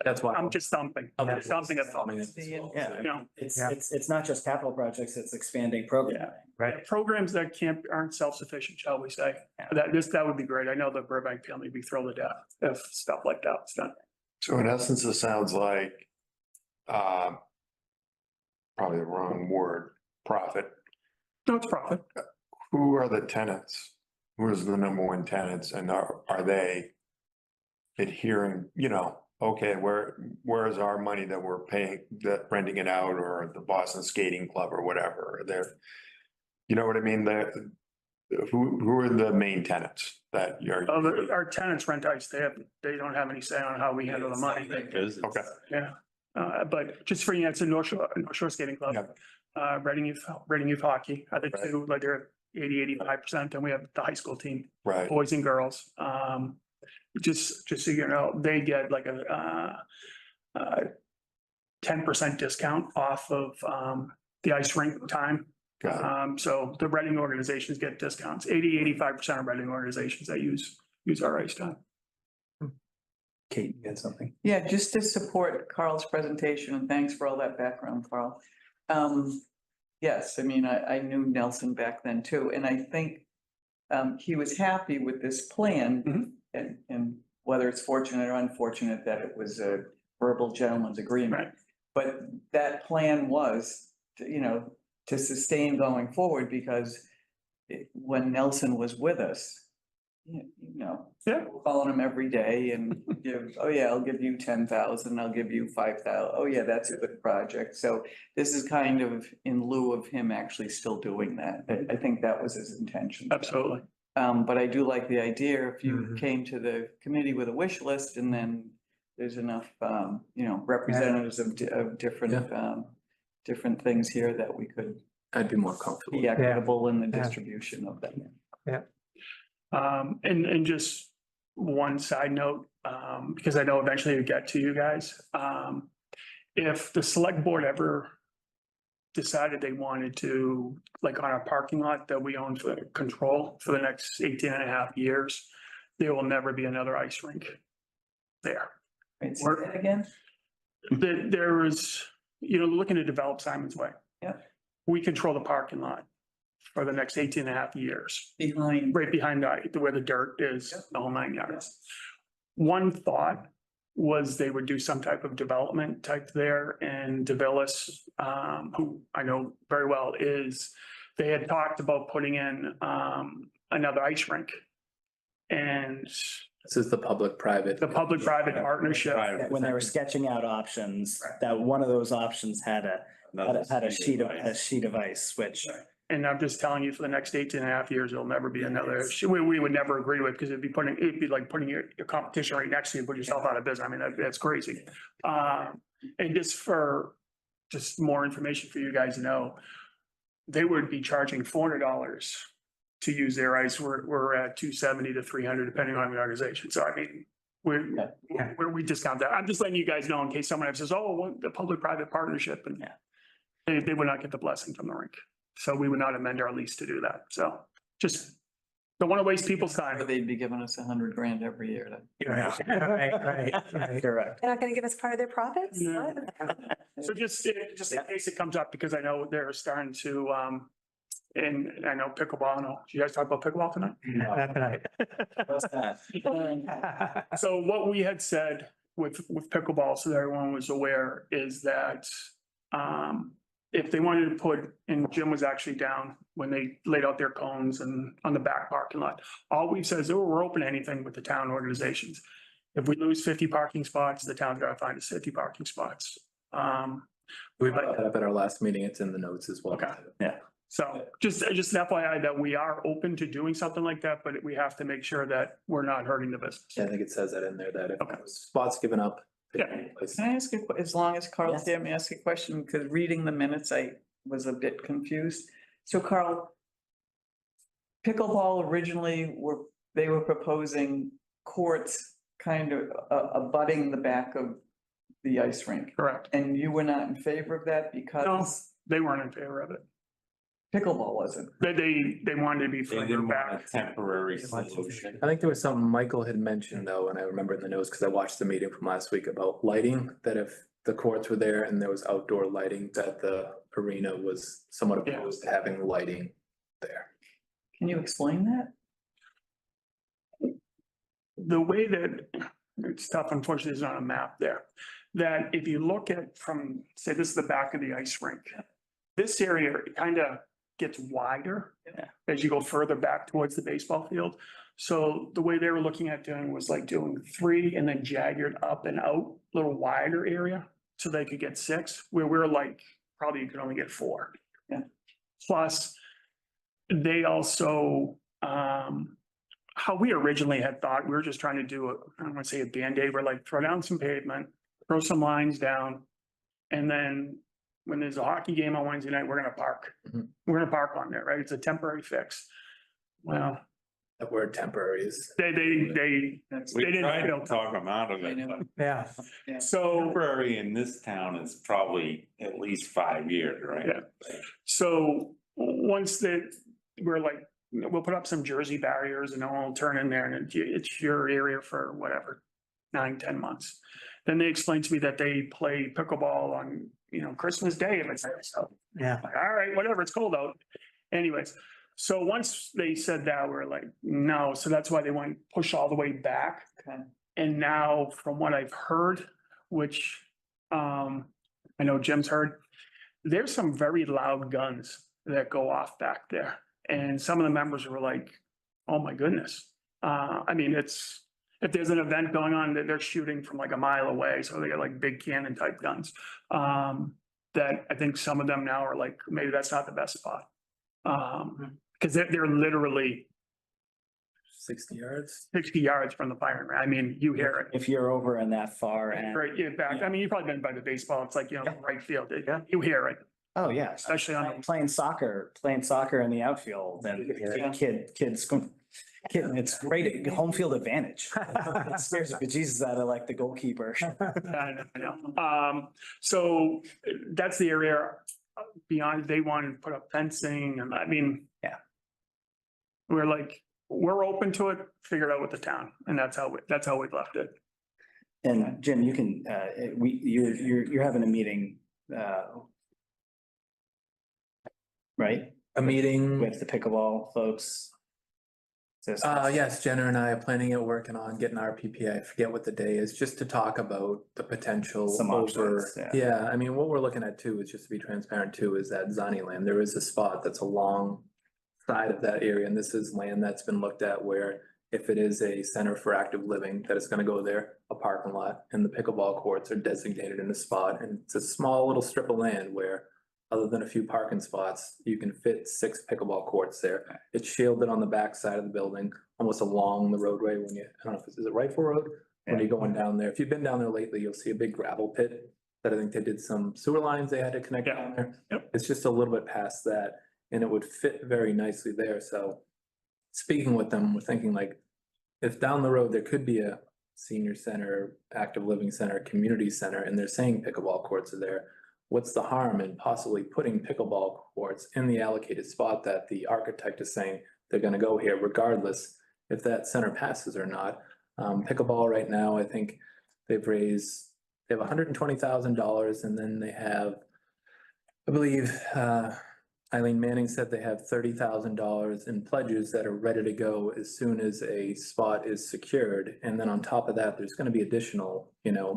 That's why. I'm just thumping, something at all. Yeah. It's, Yeah. it's not just capital projects, it's expanding programming. Right. Programs that aren't self-sufficient, shall we say, that would be great. I know the Burbank family would be thrilled to death if stuff like that was done. So in essence, it sounds like, probably the wrong word, profit. No, it's profit. Who are the tenants? Who is the number one tenants and are they adhering, okay, where is our money that we're paying, that renting it out or the Boston Skating Club or whatever? They're, you know what I mean? Who are the main tenants that you're? Our tenants rent ice. They don't have any say on how we handle the money. Okay. Yeah. But just for it's a North Shore Skating Club. Reading Youth Hockey. I think too, like they're 85%, and we have the high school team, Right. boys and girls. Just so you know, they get like a 10% discount off of the ice rink time. So the Reading organizations get discounts. 85% of Reading organizations that use our ice time. Kate, you had something? Yeah, just to support Carl's presentation, and thanks for all that background, Carl. Yes, I mean, I knew Nelson back then too, and I think he was happy with this plan. And whether it's fortunate or unfortunate that it was a verbal gentleman's agreement. But that plan was, to sustain going forward, because when Nelson was with us, calling him every day and I'll give you 10,000, I'll give you 5,000. Oh yeah, that's a good project. So this is kind of in lieu of him actually still doing that. I think that was his intention. Absolutely. But I do like the idea if you came to the committee with a wish list and then there's enough, representatives of different things here that we could. I'd be more comfortable. Be equitable in the distribution of them. And just one side note, because I know eventually it'll get to you guys. If the select board ever decided they wanted to, like on our parking lot that we own for control for the next 18.5 years, there will never be another ice rink there. Wait, say that again? There is, looking to develop Simon's Way. Yeah. We control the parking lot for the next 18.5 years. Right behind where the dirt is, the whole 9 yards. One thought was they would do some type of development type there, and DeVillis, who I know very well, they had talked about putting in another ice rink. And this is the public-private. The public-private partnership. When they were sketching out options, that one of those options had a sheet of ice, which. And I'm just telling you, for the next 18.5 years, there'll never be another, we would never agree with, because it'd be like putting your competition right next to you, put yourself out of business. I mean, that's crazy. And just more information for you guys to know, they would be charging $400 to use their ice. We're at $270 to $300, depending on the organization. So I mean, we discount that. I'm just letting you guys know in case someone says, oh, what, the public-private partnership, and they would not get the blessing from the rink. So we would not amend our lease to do that. So just don't want to waste people's time. Or they'd be giving us $100,000 every year to. Right. Correct. They're not gonna give us part of their profits? No. What? So just in case it comes up, because I know they're starting to, and I know pickleball, you guys talk about pickleball tonight? Not tonight. So what we had said with pickleball, so that everyone was aware, is that if they wanted to put, and Jim was actually down when they laid out their cones and on the back parking lot, all we've said is, oh, we're open to anything with the town organizations. If we lose 50 parking spots, the town's gotta find us 50 parking spots. We brought that up at our last meeting. It's in the notes as well. Okay. So just an FYI that we are open to doing something like that, but we have to make sure that we're not hurting the business. Yeah, I think it says that in there, that if Okay. spots given up. Yeah. Can I ask you, as long as Carl's there, may I ask a question? Because reading the minutes, I was a bit confused. So Carl, pickleball originally they were proposing courts kind of abutting the back of the ice rink. Correct. And you were not in favor of that No, because they weren't in favor of it. pickleball wasn't. They wanted to be They further didn't want back. a temporary solution. I think there was something Michael had mentioned though, and I remember in the notes, because I watched the meeting from last week about lighting, that if the courts were there and there was outdoor lighting, that the arena was somewhat Yeah. opposed to having lighting there. Can you explain that? The way that, it's tough, unfortunately, there's not a map there. That if you look at from, say, this is the back of the ice rink. This area kind of gets wider as you go further back towards the baseball field. So the way they were looking at doing was like doing 3 and then jagged up and out, little wider area. So they could get 6, where we're like, probably you could only get 4. Yeah. Plus, they also, how we originally had thought, we were just trying to do I don't want to say a Band-Aid, we're like, throw down some pavement, throw some lines down. And then when there's a hockey game on Wednesday night, we're gonna park. Mhm. We're gonna park on there, right? It's a temporary fix. Well, That word temporary is. they We didn't tried to feel- talk them out of I it, know. but Yeah, so. temporary in this town is probably at least 5 years, right? Yeah. So once we're like, we'll put up some Jersey barriers and I'll turn in there and it's your area for whatever, 9-10 months. Then they explained to me that they play pickleball on, Christmas Day if it's there. So, yeah. like, all right, whatever, it's cold out. Anyways, so once they said that, we're like, no, so that's why they went push all the way back. Okay. And now from what I've heard, which I know Jim's heard, there's some very loud guns that go off back there. And some of the members were like, oh my goodness. I mean, if there's an event going on, they're shooting from like a mile away. So they got like big cannon type guns. That I think some of them now are like, maybe that's not the best spot. Because they're literally 60 yards. 60 yards from the firing range. I mean, you hear it. If you're over in that far and, Right, in fact, I mean, you've probably been by the baseball. It's like, right field. You hear it. oh, yeah. Especially on- Playing soccer in the outfield and it's great, home field advantage. It scares the bejesus out of like the goalkeeper. I know. So that's the area beyond, they want to put up fencing and I mean. Yeah. We're like, we're open to it, figure it out with the town and that's how we've left it. And Jim, you can, you're having a meeting, right, A meeting. with the pickleball folks? Yes, Jenna and I are planning it, working on getting our PPA. I forget what the day is, just to talk about the potential Some over. options, yeah. Yeah, I mean, what we're looking at too, is just to be transparent too, is that Zani land, there is a spot that's along side of that area, and this is land that's been looked at where if it is a center for active living, that it's gonna go there, a parking lot, and the pickleball courts are designated in a spot, and it's a small little strip of land where other than a few parking spots, you can fit 6 pickleball courts there. It's shielded on the back side of the building, almost along the roadway when you, I don't know if is it Rifle Road? When you're going down there, if you've been down there lately, you'll see a big gravel pit that I think they did some sewer lines they had to connect Yeah. down there. Yep. It's just a little bit past that, and it would fit very nicely there, so speaking with them, we're thinking like, if down the road, there could be a senior center, active living center, community center, and they're saying pickleball courts are there. What's the harm in possibly putting pickleball courts in the allocated spot that the architect is saying they're gonna go here regardless if that center passes or not? Pickleball right now, I think they have $120,000 and then they have, I believe, Eileen Manning said they have $30,000 in pledges that are ready to go as soon as a spot is secured. And then on top of that, there's gonna be additional,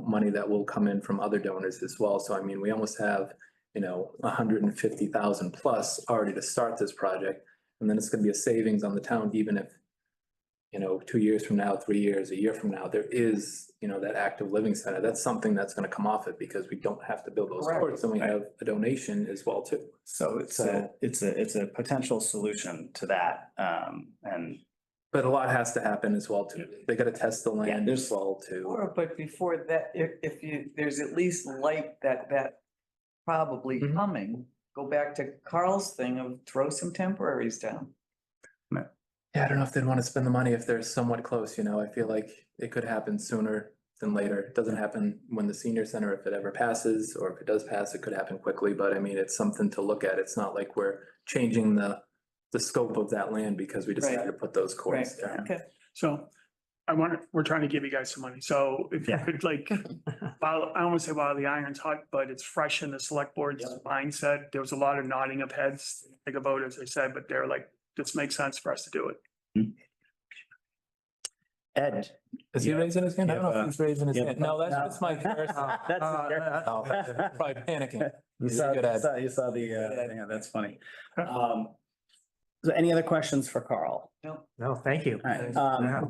money that will come in from other donors as well. So I mean, we almost have, 150,000 plus already to start this project. And then it's gonna be a savings on the town, even if, 2 years from now, 3 years, a year from now, there is, that active living center. That's something that's gonna come off it because we don't have to build those Correct. courts and we have a donation as well too. So it's a potential solution to that, and But a lot has to happen as well too. They gotta test the land there's- as well too. Or, but before that, if there's at least light that probably Mhm. coming, go back to Carl's thing of throw some temporaries down. Yeah, I don't know if they'd wanna spend the money if they're somewhat close, I feel like it could happen sooner than later. It doesn't happen when the senior center, if it ever passes, or if it does pass, it could happen quickly, but I mean, it's something to look at. It's not like we're changing the scope of that land because we decided to put those courts there. Okay. So we're trying to give you guys some money. So if you Yeah. could while, I don't want to say while the iron's hot, but it's fresh in the select board's mindset. There was a lot of nodding of heads, to think about, as I said, but they're like, this makes sense for us to do it. Ed. Is he raising his hand? I don't know if he's raising his Yeah. hand. No, that's No. just my. That's Probably panicking. You He's saw, a good ad. you saw the, yeah, that's funny. So any other questions for Carl? No, thank you. All right,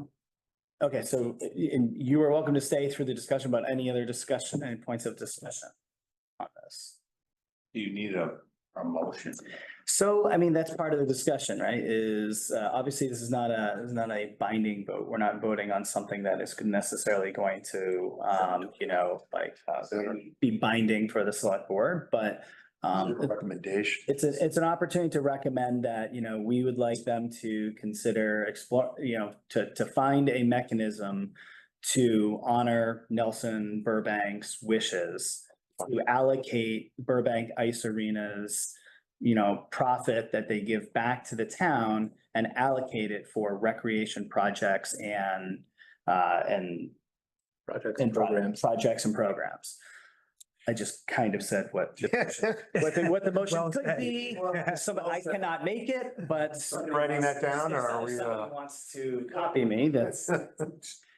okay, so and you are welcome to stay through the discussion, but any other discussion, any points of discussion on this? Do you need a motion? So, I mean, that's part of the discussion, right? Is obviously this is not a binding vote. We're not voting on something that is necessarily going to, be binding for the select board, but Recommendation. it's an opportunity to recommend that, we would like them to consider explore, to find a mechanism to honor Nelson Burbank's wishes, to allocate Burbank Ice Arena's, profit that they give back to the town and allocate it for recreation projects and Projects and programs. projects and programs. I just kind of said what the motion Well could said. be. I cannot make it, but. Writing that down, or are we, If someone wants to copy me, that's.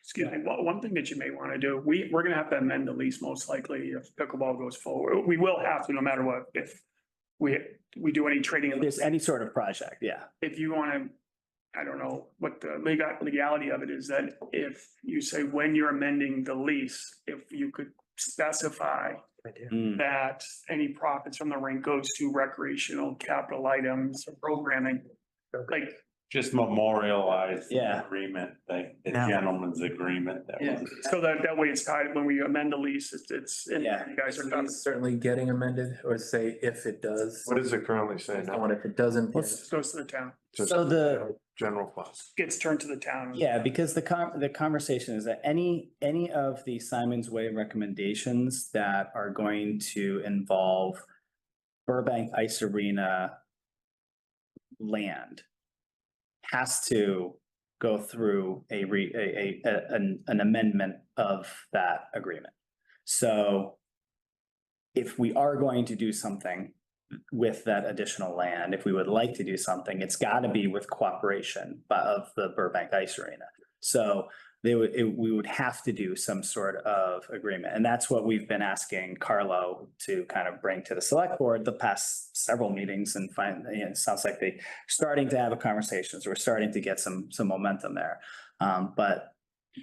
Excuse me, one thing that you may want to do, we're gonna have to amend the lease most likely if pickleball goes forward. We will have to, no matter what, if we do any trading. If there's any sort of project, yeah. If you want to, I don't know what the legality of it is, that if you say when you're amending the lease, if you could specify that any profits from the rink goes to recreational capital items or programming, like. Just memorialize the Yeah. agreement, the Yeah. gentleman's agreement that Yeah. was. So that way it's tied, when we amend the lease, it's, and Yeah. you guys are done. It's certainly getting amended, or say if it does. What does it currently say now? And if it doesn't, Goes to the town, Just So the, general fund. gets turned to the town. yeah, because the conversation is that any of the Simon's Way recommendations that are going to involve Burbank Ice Arena land has to go through an amendment of that agreement. So if we are going to do something with that additional land, if we would like to do something, it's got to be with cooperation of the Burbank Ice Arena. So we would have to do some sort of agreement. And that's what we've been asking Carlo to kind of bring to the select board the past several meetings and it sounds like they starting to have a conversation. So we're starting to get some momentum there. But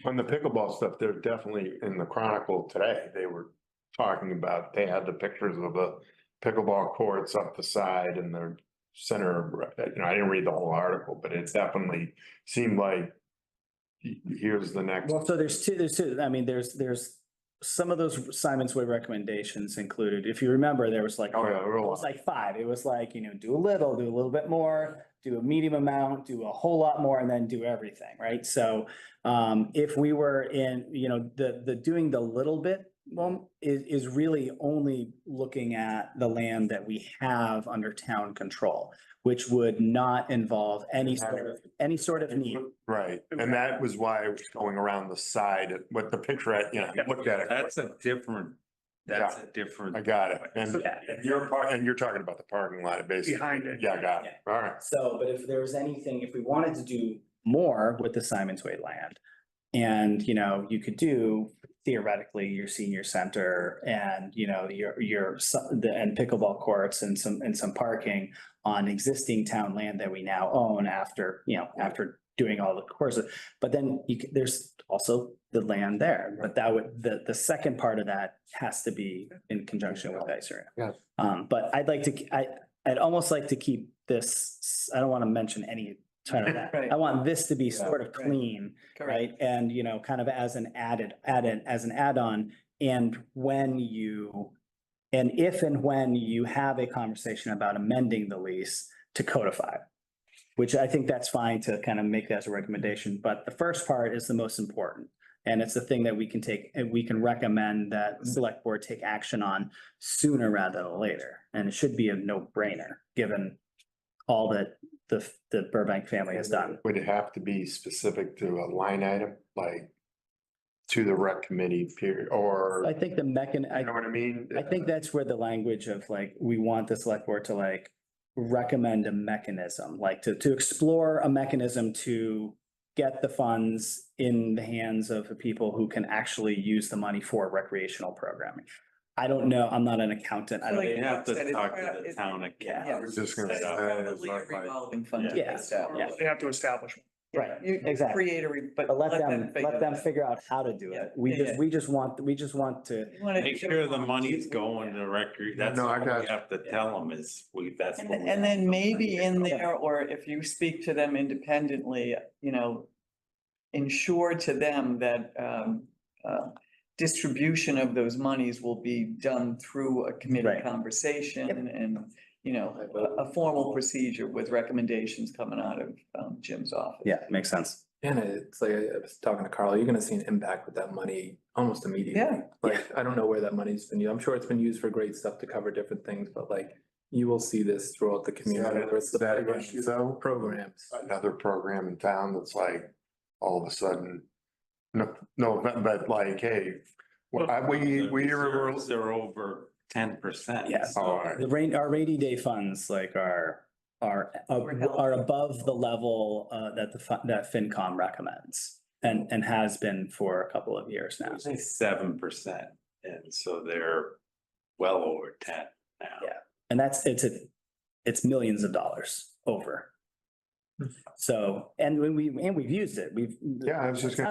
On the pickleball stuff, they're definitely in the Chronicle today. They were talking about, they had the pictures of the pickleball courts up the side and the center. I didn't read the whole article, but it definitely seemed like here's the next. well, so there's two, I mean, there's some of those Simon's Way recommendations included, if you remember, there was like, Oh, yeah, it was like five. It was like, do a little bit more, do a medium amount, do a whole lot more, and then do everything, right? So if we were in, the doing the little bit, well, is really only looking at the land that we have under town control, which would not involve any sort of need. Right, and that was why I was going around the side with the picture at, you looked at it. That's a different, that's a different. I got it. And Yeah. you're talking about the parking lot, basically. Behind it. Yeah, I got it. All right. So, but if there was anything, if we wanted to do more with the Simon's Way land, and, you could do theoretically your senior center and, and pickleball courts and some parking on existing town land that we now own after doing all the courses. But then there's also the land there, but that would, the second part of that has to be in conjunction with Ice Arena. Yeah. But I'd almost like to keep this, I don't want to mention any kind of that. Right. I want this to be sort of Right. clean, Correct. right? And, kind of as an add-on. And if and when you have a conversation about amending the lease to codify, which I think that's fine to kind of make that as a recommendation, but the first part is the most important. And it's the thing that we can take, and we can recommend that the select board take action on sooner rather than later. And it should be a no-brainer, given all that the Burbank family has done. Would it have to be specific to a line item, like to the rec committee period, or, I think the you know what I mean? I think that's where the language of like, we want the select board to like recommend a mechanism, like to explore a mechanism to get the funds in the hands of the people who can actually use the money for recreational programming. I don't know. I'm not an accountant. I So don't. like They have Said to it's talk part to of- the it's- town Yeah. account. I was just gonna It's say, probably it's a not like- revolving fund. to Yeah. establish. Yeah. They have to establish. Right, You exactly. create a, But let them figure out how to do Yeah, it. We yeah, just want to, Make sure the money's going to that's No, I all got we you. have to tell them is that's. what we And then want. maybe in there, or if you speak to them independently, ensure to them that distribution of those monies will be done through a committee Right. conversation and, a formal procedure with recommendations coming out of Jim's office. yeah, makes sense. And it's like, I was talking to Carl, you're gonna see an impact with that money almost immediately. Yeah. Like, I don't know where that money's been used. I'm sure it's been used for great stuff to cover different things, but like, you will see this throughout the community, whether it's the programs. Another program in town that's like, all of a sudden, no, but like, hey, we The were. reserves are over 10%. Yes. so- All right. Our rainy day funds like are above the level that FinCom recommends and has been for a couple of years now. Usually 7%, and so they're well over 10 now. Yeah. And it's millions of dollars over. So, and we've used it. Yeah, I was just gonna.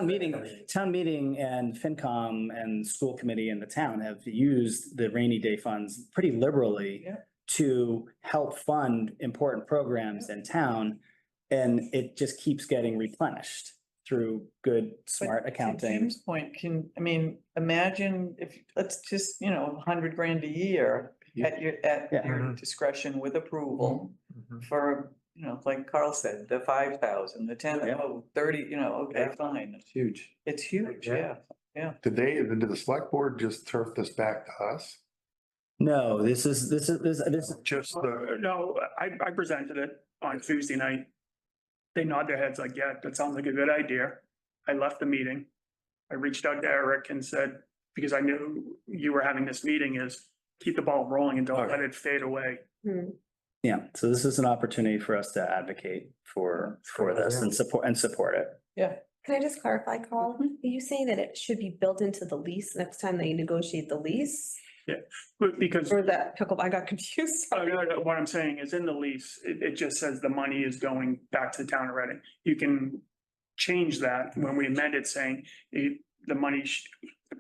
Town meeting and FinCom and school committee in the town have used the rainy day funds pretty liberally Yeah. to help fund important programs in town. And it just keeps getting replenished through good, smart But to accounting. Jim's point, imagine if, let's just, $100,000 a year at Yeah. your discretion with approval Mhm. for, like Carl said, the 5,000, the 10, Yeah. 30, okay, Yeah. fine. It's huge. It's huge, yeah. Did the select board just turf this back to us? No, this is Just the, No, I presented it on Tuesday night. They nod their heads like, yeah, that sounds like a good idea. I left the meeting. I reached out to Eric and said, because I knew you were having this meeting, is keep the ball rolling and don't let it fade away. yeah, so this is an opportunity for us to advocate for this and support it. Can I just clarify, Carl? Are you saying that it should be built into the lease next time that you negotiate the lease? But because Or that pickle, I got confused. what I'm saying is in the lease, it just says the money is going back to the town of Reading. You can change that when we amend it saying the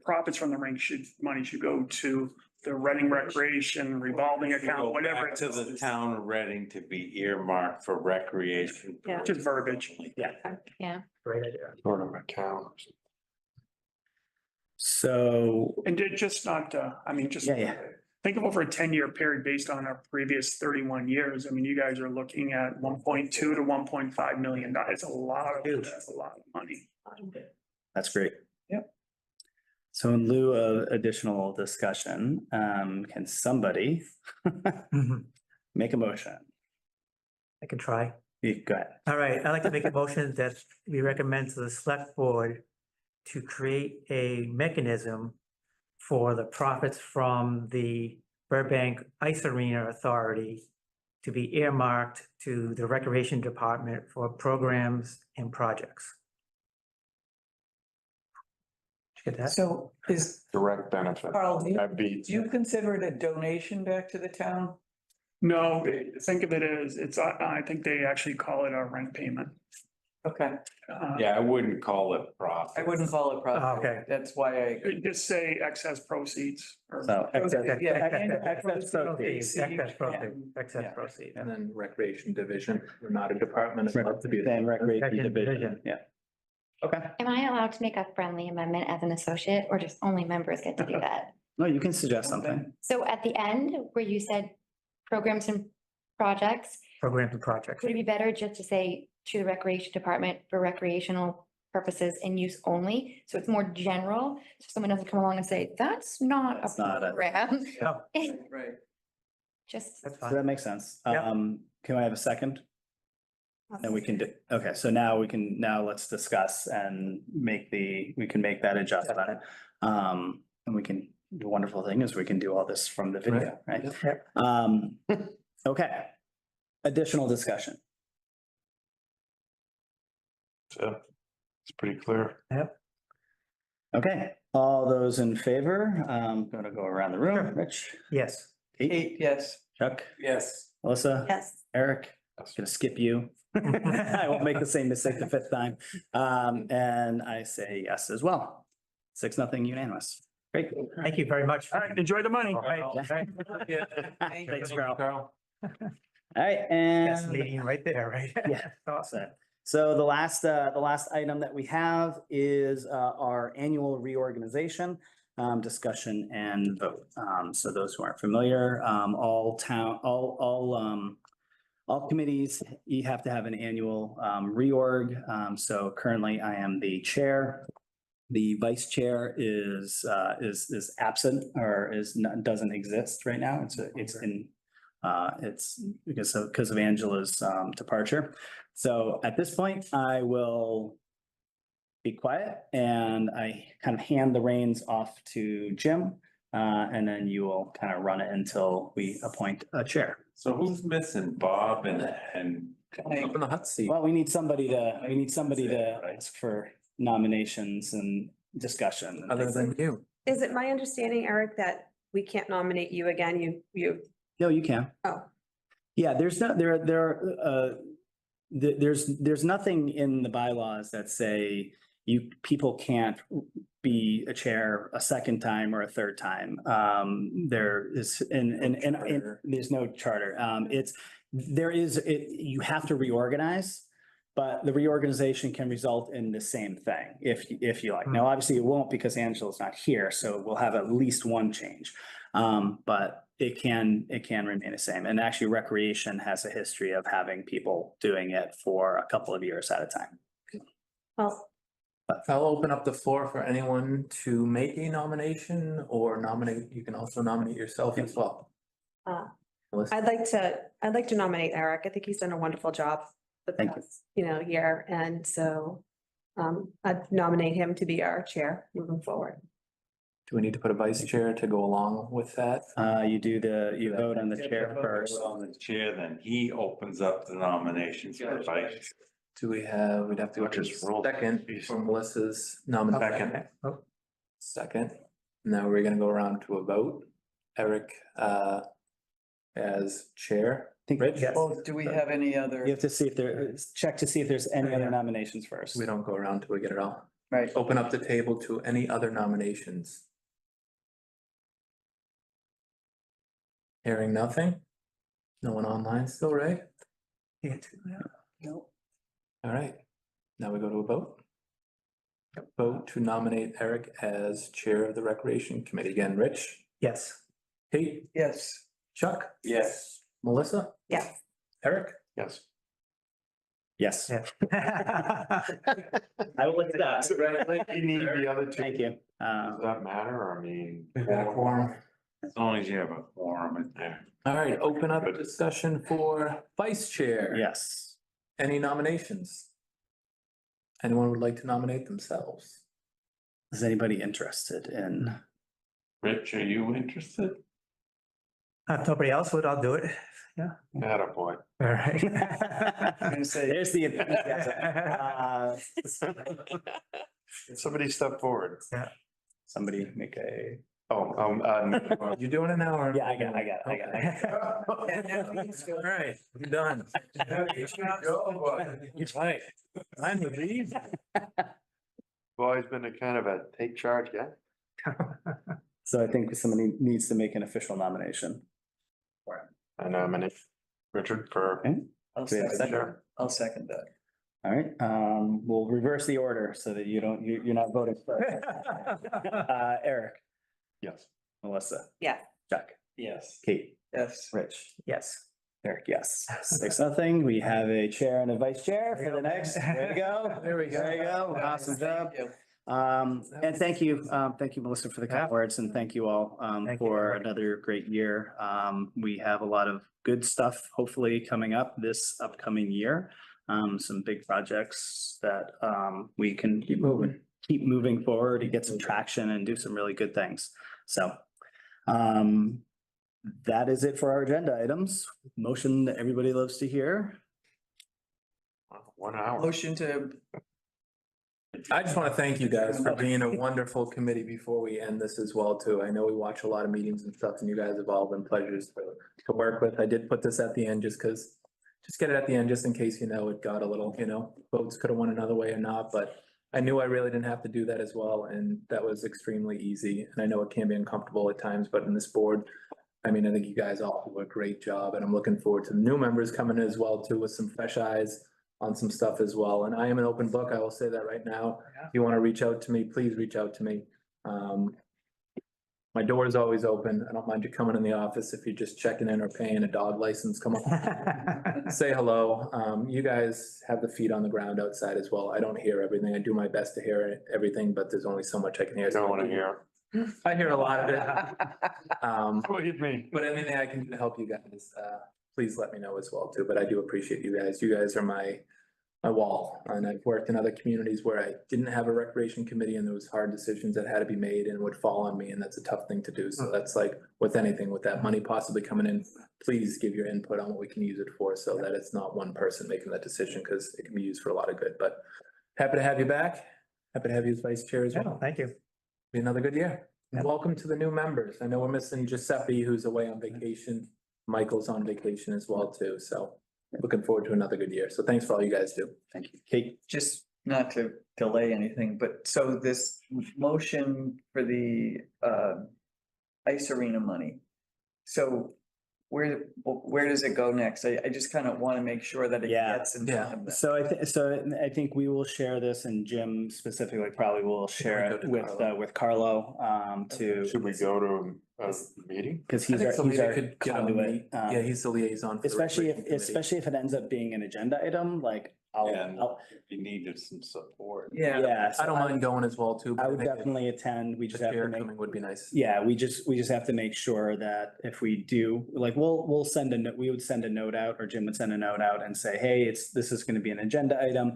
profits from the rink money should go to the Reading Recreation revolving account, Go whatever. back to the town of Reading to be earmarked for recreation. Yeah. Just verbiage. Yeah. Yeah. Great idea. sort of account. So, And just not, I mean, just. yeah. Think of over a 10-year period based on our previous 31 years. I mean, you guys are looking at 1.2 to 1.5 million. That's a lot that's a lot of money. That's great. Yep. So in lieu of additional discussion, can somebody make a motion? I can try. Go ahead. All right, I'd like to make a motion that we recommend to the select board to create a mechanism for the profits from the Burbank Ice Arena Authority to be earmarked to the Recreation Department for programs and projects. Did you get that? So is, Direct benefit. Carl, do That beats. you consider it a donation back to the town? No, think of it as, I think they actually call it a rent payment. Okay, Yeah, I wouldn't call it profit. I wouldn't call it profit. Okay. That's why I. Just say excess proceeds or. So, Yeah, Excess proceeds, excess Yeah. proceeds. And then recreation division, we're not a department. I'd love to be. then recreation Recreation division, division. yeah. Okay, Am I allowed to make a friendly amendment as an associate or just only members get to do that? no, you can suggest something. So at the end where you said programs and projects, Programs and projects. would it be better just to say to the recreation department for recreational purposes and use only? So it's more general, so someone doesn't come along and say, that's not That's a not a- program. No, Right. Just, that's So fine. that makes sense. Yep. Can I have a second? Then we can do, okay, so now let's discuss and we can make that adjustment. And we can, the wonderful thing is we can do all this from the video, right? Yep. Okay. Additional discussion. So it's pretty clear. Okay, all those in favor, gonna go around the room. Rich, Yes. Kate, Yes. Chuck, Yes. Melissa, Yes. Eric, I was gonna skip you. I won't make the same mistake the fifth time. And I say yes as well. 6-0 unanimous. Great. Thank you very much. All right, enjoy the money. All right. Thanks, Carl. Carl. All right, That's and meeting right there, right? Yeah. so the last item that we have is our annual reorganization discussion and vote. So those who aren't familiar, all committees, you have to have an annual reorg. So currently I am the chair. The vice chair is absent or doesn't exist right now. It's because of Angela's departure. So at this point, I will be quiet and I kind of hand the reins off to Jim. And then you will kind of run it until we appoint a chair. So who's missing? Bob and Up in the hot seat. Well, we need somebody to ask for nominations and discussion. Other than you. Is it my understanding, Eric, that we can't nominate you again? No, you can. Oh. Yeah, there's nothing in the bylaws that say people can't be a chair a second time or a third time. There is, and there's no charter. You have to reorganize, but the reorganization can result in the same thing if you like. Now, obviously it won't because Angela's not here, so we'll have at least one change. But it can remain the same. And actually recreation has a history of having people doing it for a couple of years at a time. Well, I'll open up the floor for anyone to make a nomination or nominate. You can also nominate yourself as well. Melissa? I'd like to nominate Eric. I think he's done a wonderful job the Thank you. past, year. And so I'd nominate him to be our chair moving forward. Do we need to put a vice chair to go along with that? You vote on the chair first. on the chair, then he opens up the nominations for vice. We'd have to go to second for Melissa's nomination. Oh, Second. Now we're gonna go around to a vote. Eric, as chair. Rich? Yes. Well, do we have any other? You have to see if check to see if there's any other nominations first. We don't go around till we get it all. Right. Open up the table to any other nominations. Hearing nothing? No one online still, right? yeah. No. All right, now we go to a vote. vote to nominate Eric as Chair of the Recreation Committee. Again, Rich, Yes. Kate, Yes. Chuck, Yes. Melissa, Yes. Eric. Yes. Yes, Yeah. I will accept. You need the other two. Thank you. Does that matter? I mean. We've got a quorum. As long as you have a quorum in there. All right, open up a discussion for Vice Chair. Yes. Any nominations? Anyone would like to nominate themselves? Is anybody interested in? Rich, are you interested? If nobody else would, I'll do it. Yeah. Attaboy. All right. I'm gonna say, There's the enthusiasm. Somebody step forward. Somebody make a, Oh, You doing it now or? yeah, I got it. All right, you're done. You're right. I'm the lead. I've always been a kind of a take charge guy. So I think somebody needs to make an official nomination. I nominate Richard for. Okay. I'll Do we have a second, second? I'll second that. All right, we'll reverse the order so that you're not voting first. Eric, Yes. Melissa, Yeah. Chuck, Yes. Kate, Yes. Rich, Yes. Eric, yes. 6-0. We have a chair and a vice chair for the next. Way to go. There we go. There you go. Awesome job. Thank you. And thank you, Melissa, for the kind words, and thank you all, Thank you. for another great year. We have a lot of good stuff hopefully coming up this upcoming year. Some big projects that, we can keep moving forward to get some traction and do some really good things. So, that is it for our agenda items. Motion that everybody loves to hear. 1 hour. Motion to, I just want to thank you guys for being a wonderful committee before we end this as well too. I know we watch a lot of meetings and stuff and you guys have all been pleasures to work with. I did put this at the end just get it at the end, just in case, it got a little, votes could have won another way or not, but I knew I really didn't have to do that as well. And that was extremely easy. And I know it can be uncomfortable at times, but in this board, I mean, I think you guys all do a great job and I'm looking forward to the new members coming in as well too with some fresh eyes on some stuff as well. And I am an open book. I will say that right now. If you want to reach out to me, please reach out to me. My door is always open. I don't mind you coming in the office if you're just checking in or paying a dog license. Come on, say hello. You guys have the feet on the ground outside as well. I don't hear everything. I do my best to hear everything, but there's only so much I can hear. I don't want to hear. I hear a lot of it. What do you mean? But anything I can do to help you guys, please let me know as well too. But I do appreciate you guys. You guys are my wall. And I've worked in other communities where I didn't have a recreation committee and there was hard decisions that had to be made and would fall on me. And that's a tough thing to do. So that's like with anything, with that money possibly coming in, please give your input on what we can use it for so that it's not one person making that decision because it can be used for a lot of good. But happy to have you back. Happy to have you as vice chair as well. Thank you. Be another good year. And welcome to the new members. I know we're missing Giuseppe, who's away on vacation. Michael's on vacation as well too. So looking forward to another good year. So thanks for all you guys do. Thank you. Kate? just not to delay anything, but so this motion for the ice arena money. So where does it go next? I just kind of want to make sure that it Yeah. gets in front of them. So I think we will share this and Jim specifically probably will share go it to with, Carlo. with Carlo, to, Should we go to a meeting? because I he's think our, somebody he's that our could get on conduit. the, yeah, he's the liaison. for the Especially recreation committee. especially if it ends up being an agenda item, like And I'll, if you needed some support. Yeah, yeah. so I don't mind going as well too. but I would think definitely attend. We The just have to chair make, coming would be nice. yeah, we just have to make sure that if we do, like, we'll send a note, we would send a note out or Jim would send a note out and say, hey, this is going to be an agenda item.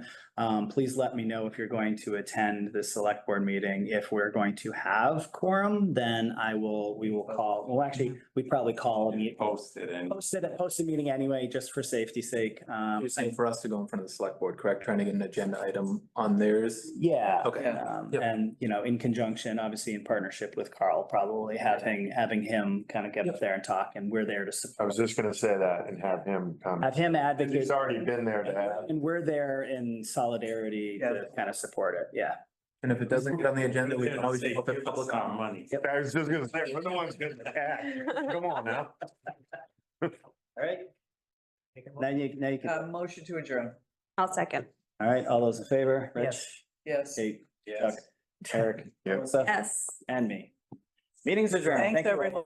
Please let me know if you're going to attend the select board meeting. If we're going to have quorum, then we will call, well, actually, we'd probably call a meeting. Post it and Post a meeting anyway, just for safety's sake. You're saying for us to go in front of the select board, correct? Trying to get an agenda item on theirs. Yeah. Okay. Yep. And, in conjunction, obviously in partnership with Carl, probably having him kind of get up there and talk, and we're there to I support. was just gonna say that and have him come. Have him advocate. He's already been there to have. And we're there in solidarity to kind of support it, yeah. And if it doesn't get on the agenda, we can always open Give us public our comment. money. I was just gonna say, we're the ones getting the cash. Come on now. All right. Now you can, motion to adjourn. I'll second. all right, all those in favor? Rich, Yes. Yes. Kate, Doug, Eric, Yeah. Melissa, Yes. and me. Meeting's adjourned. Thanks, Thank you all. everyone.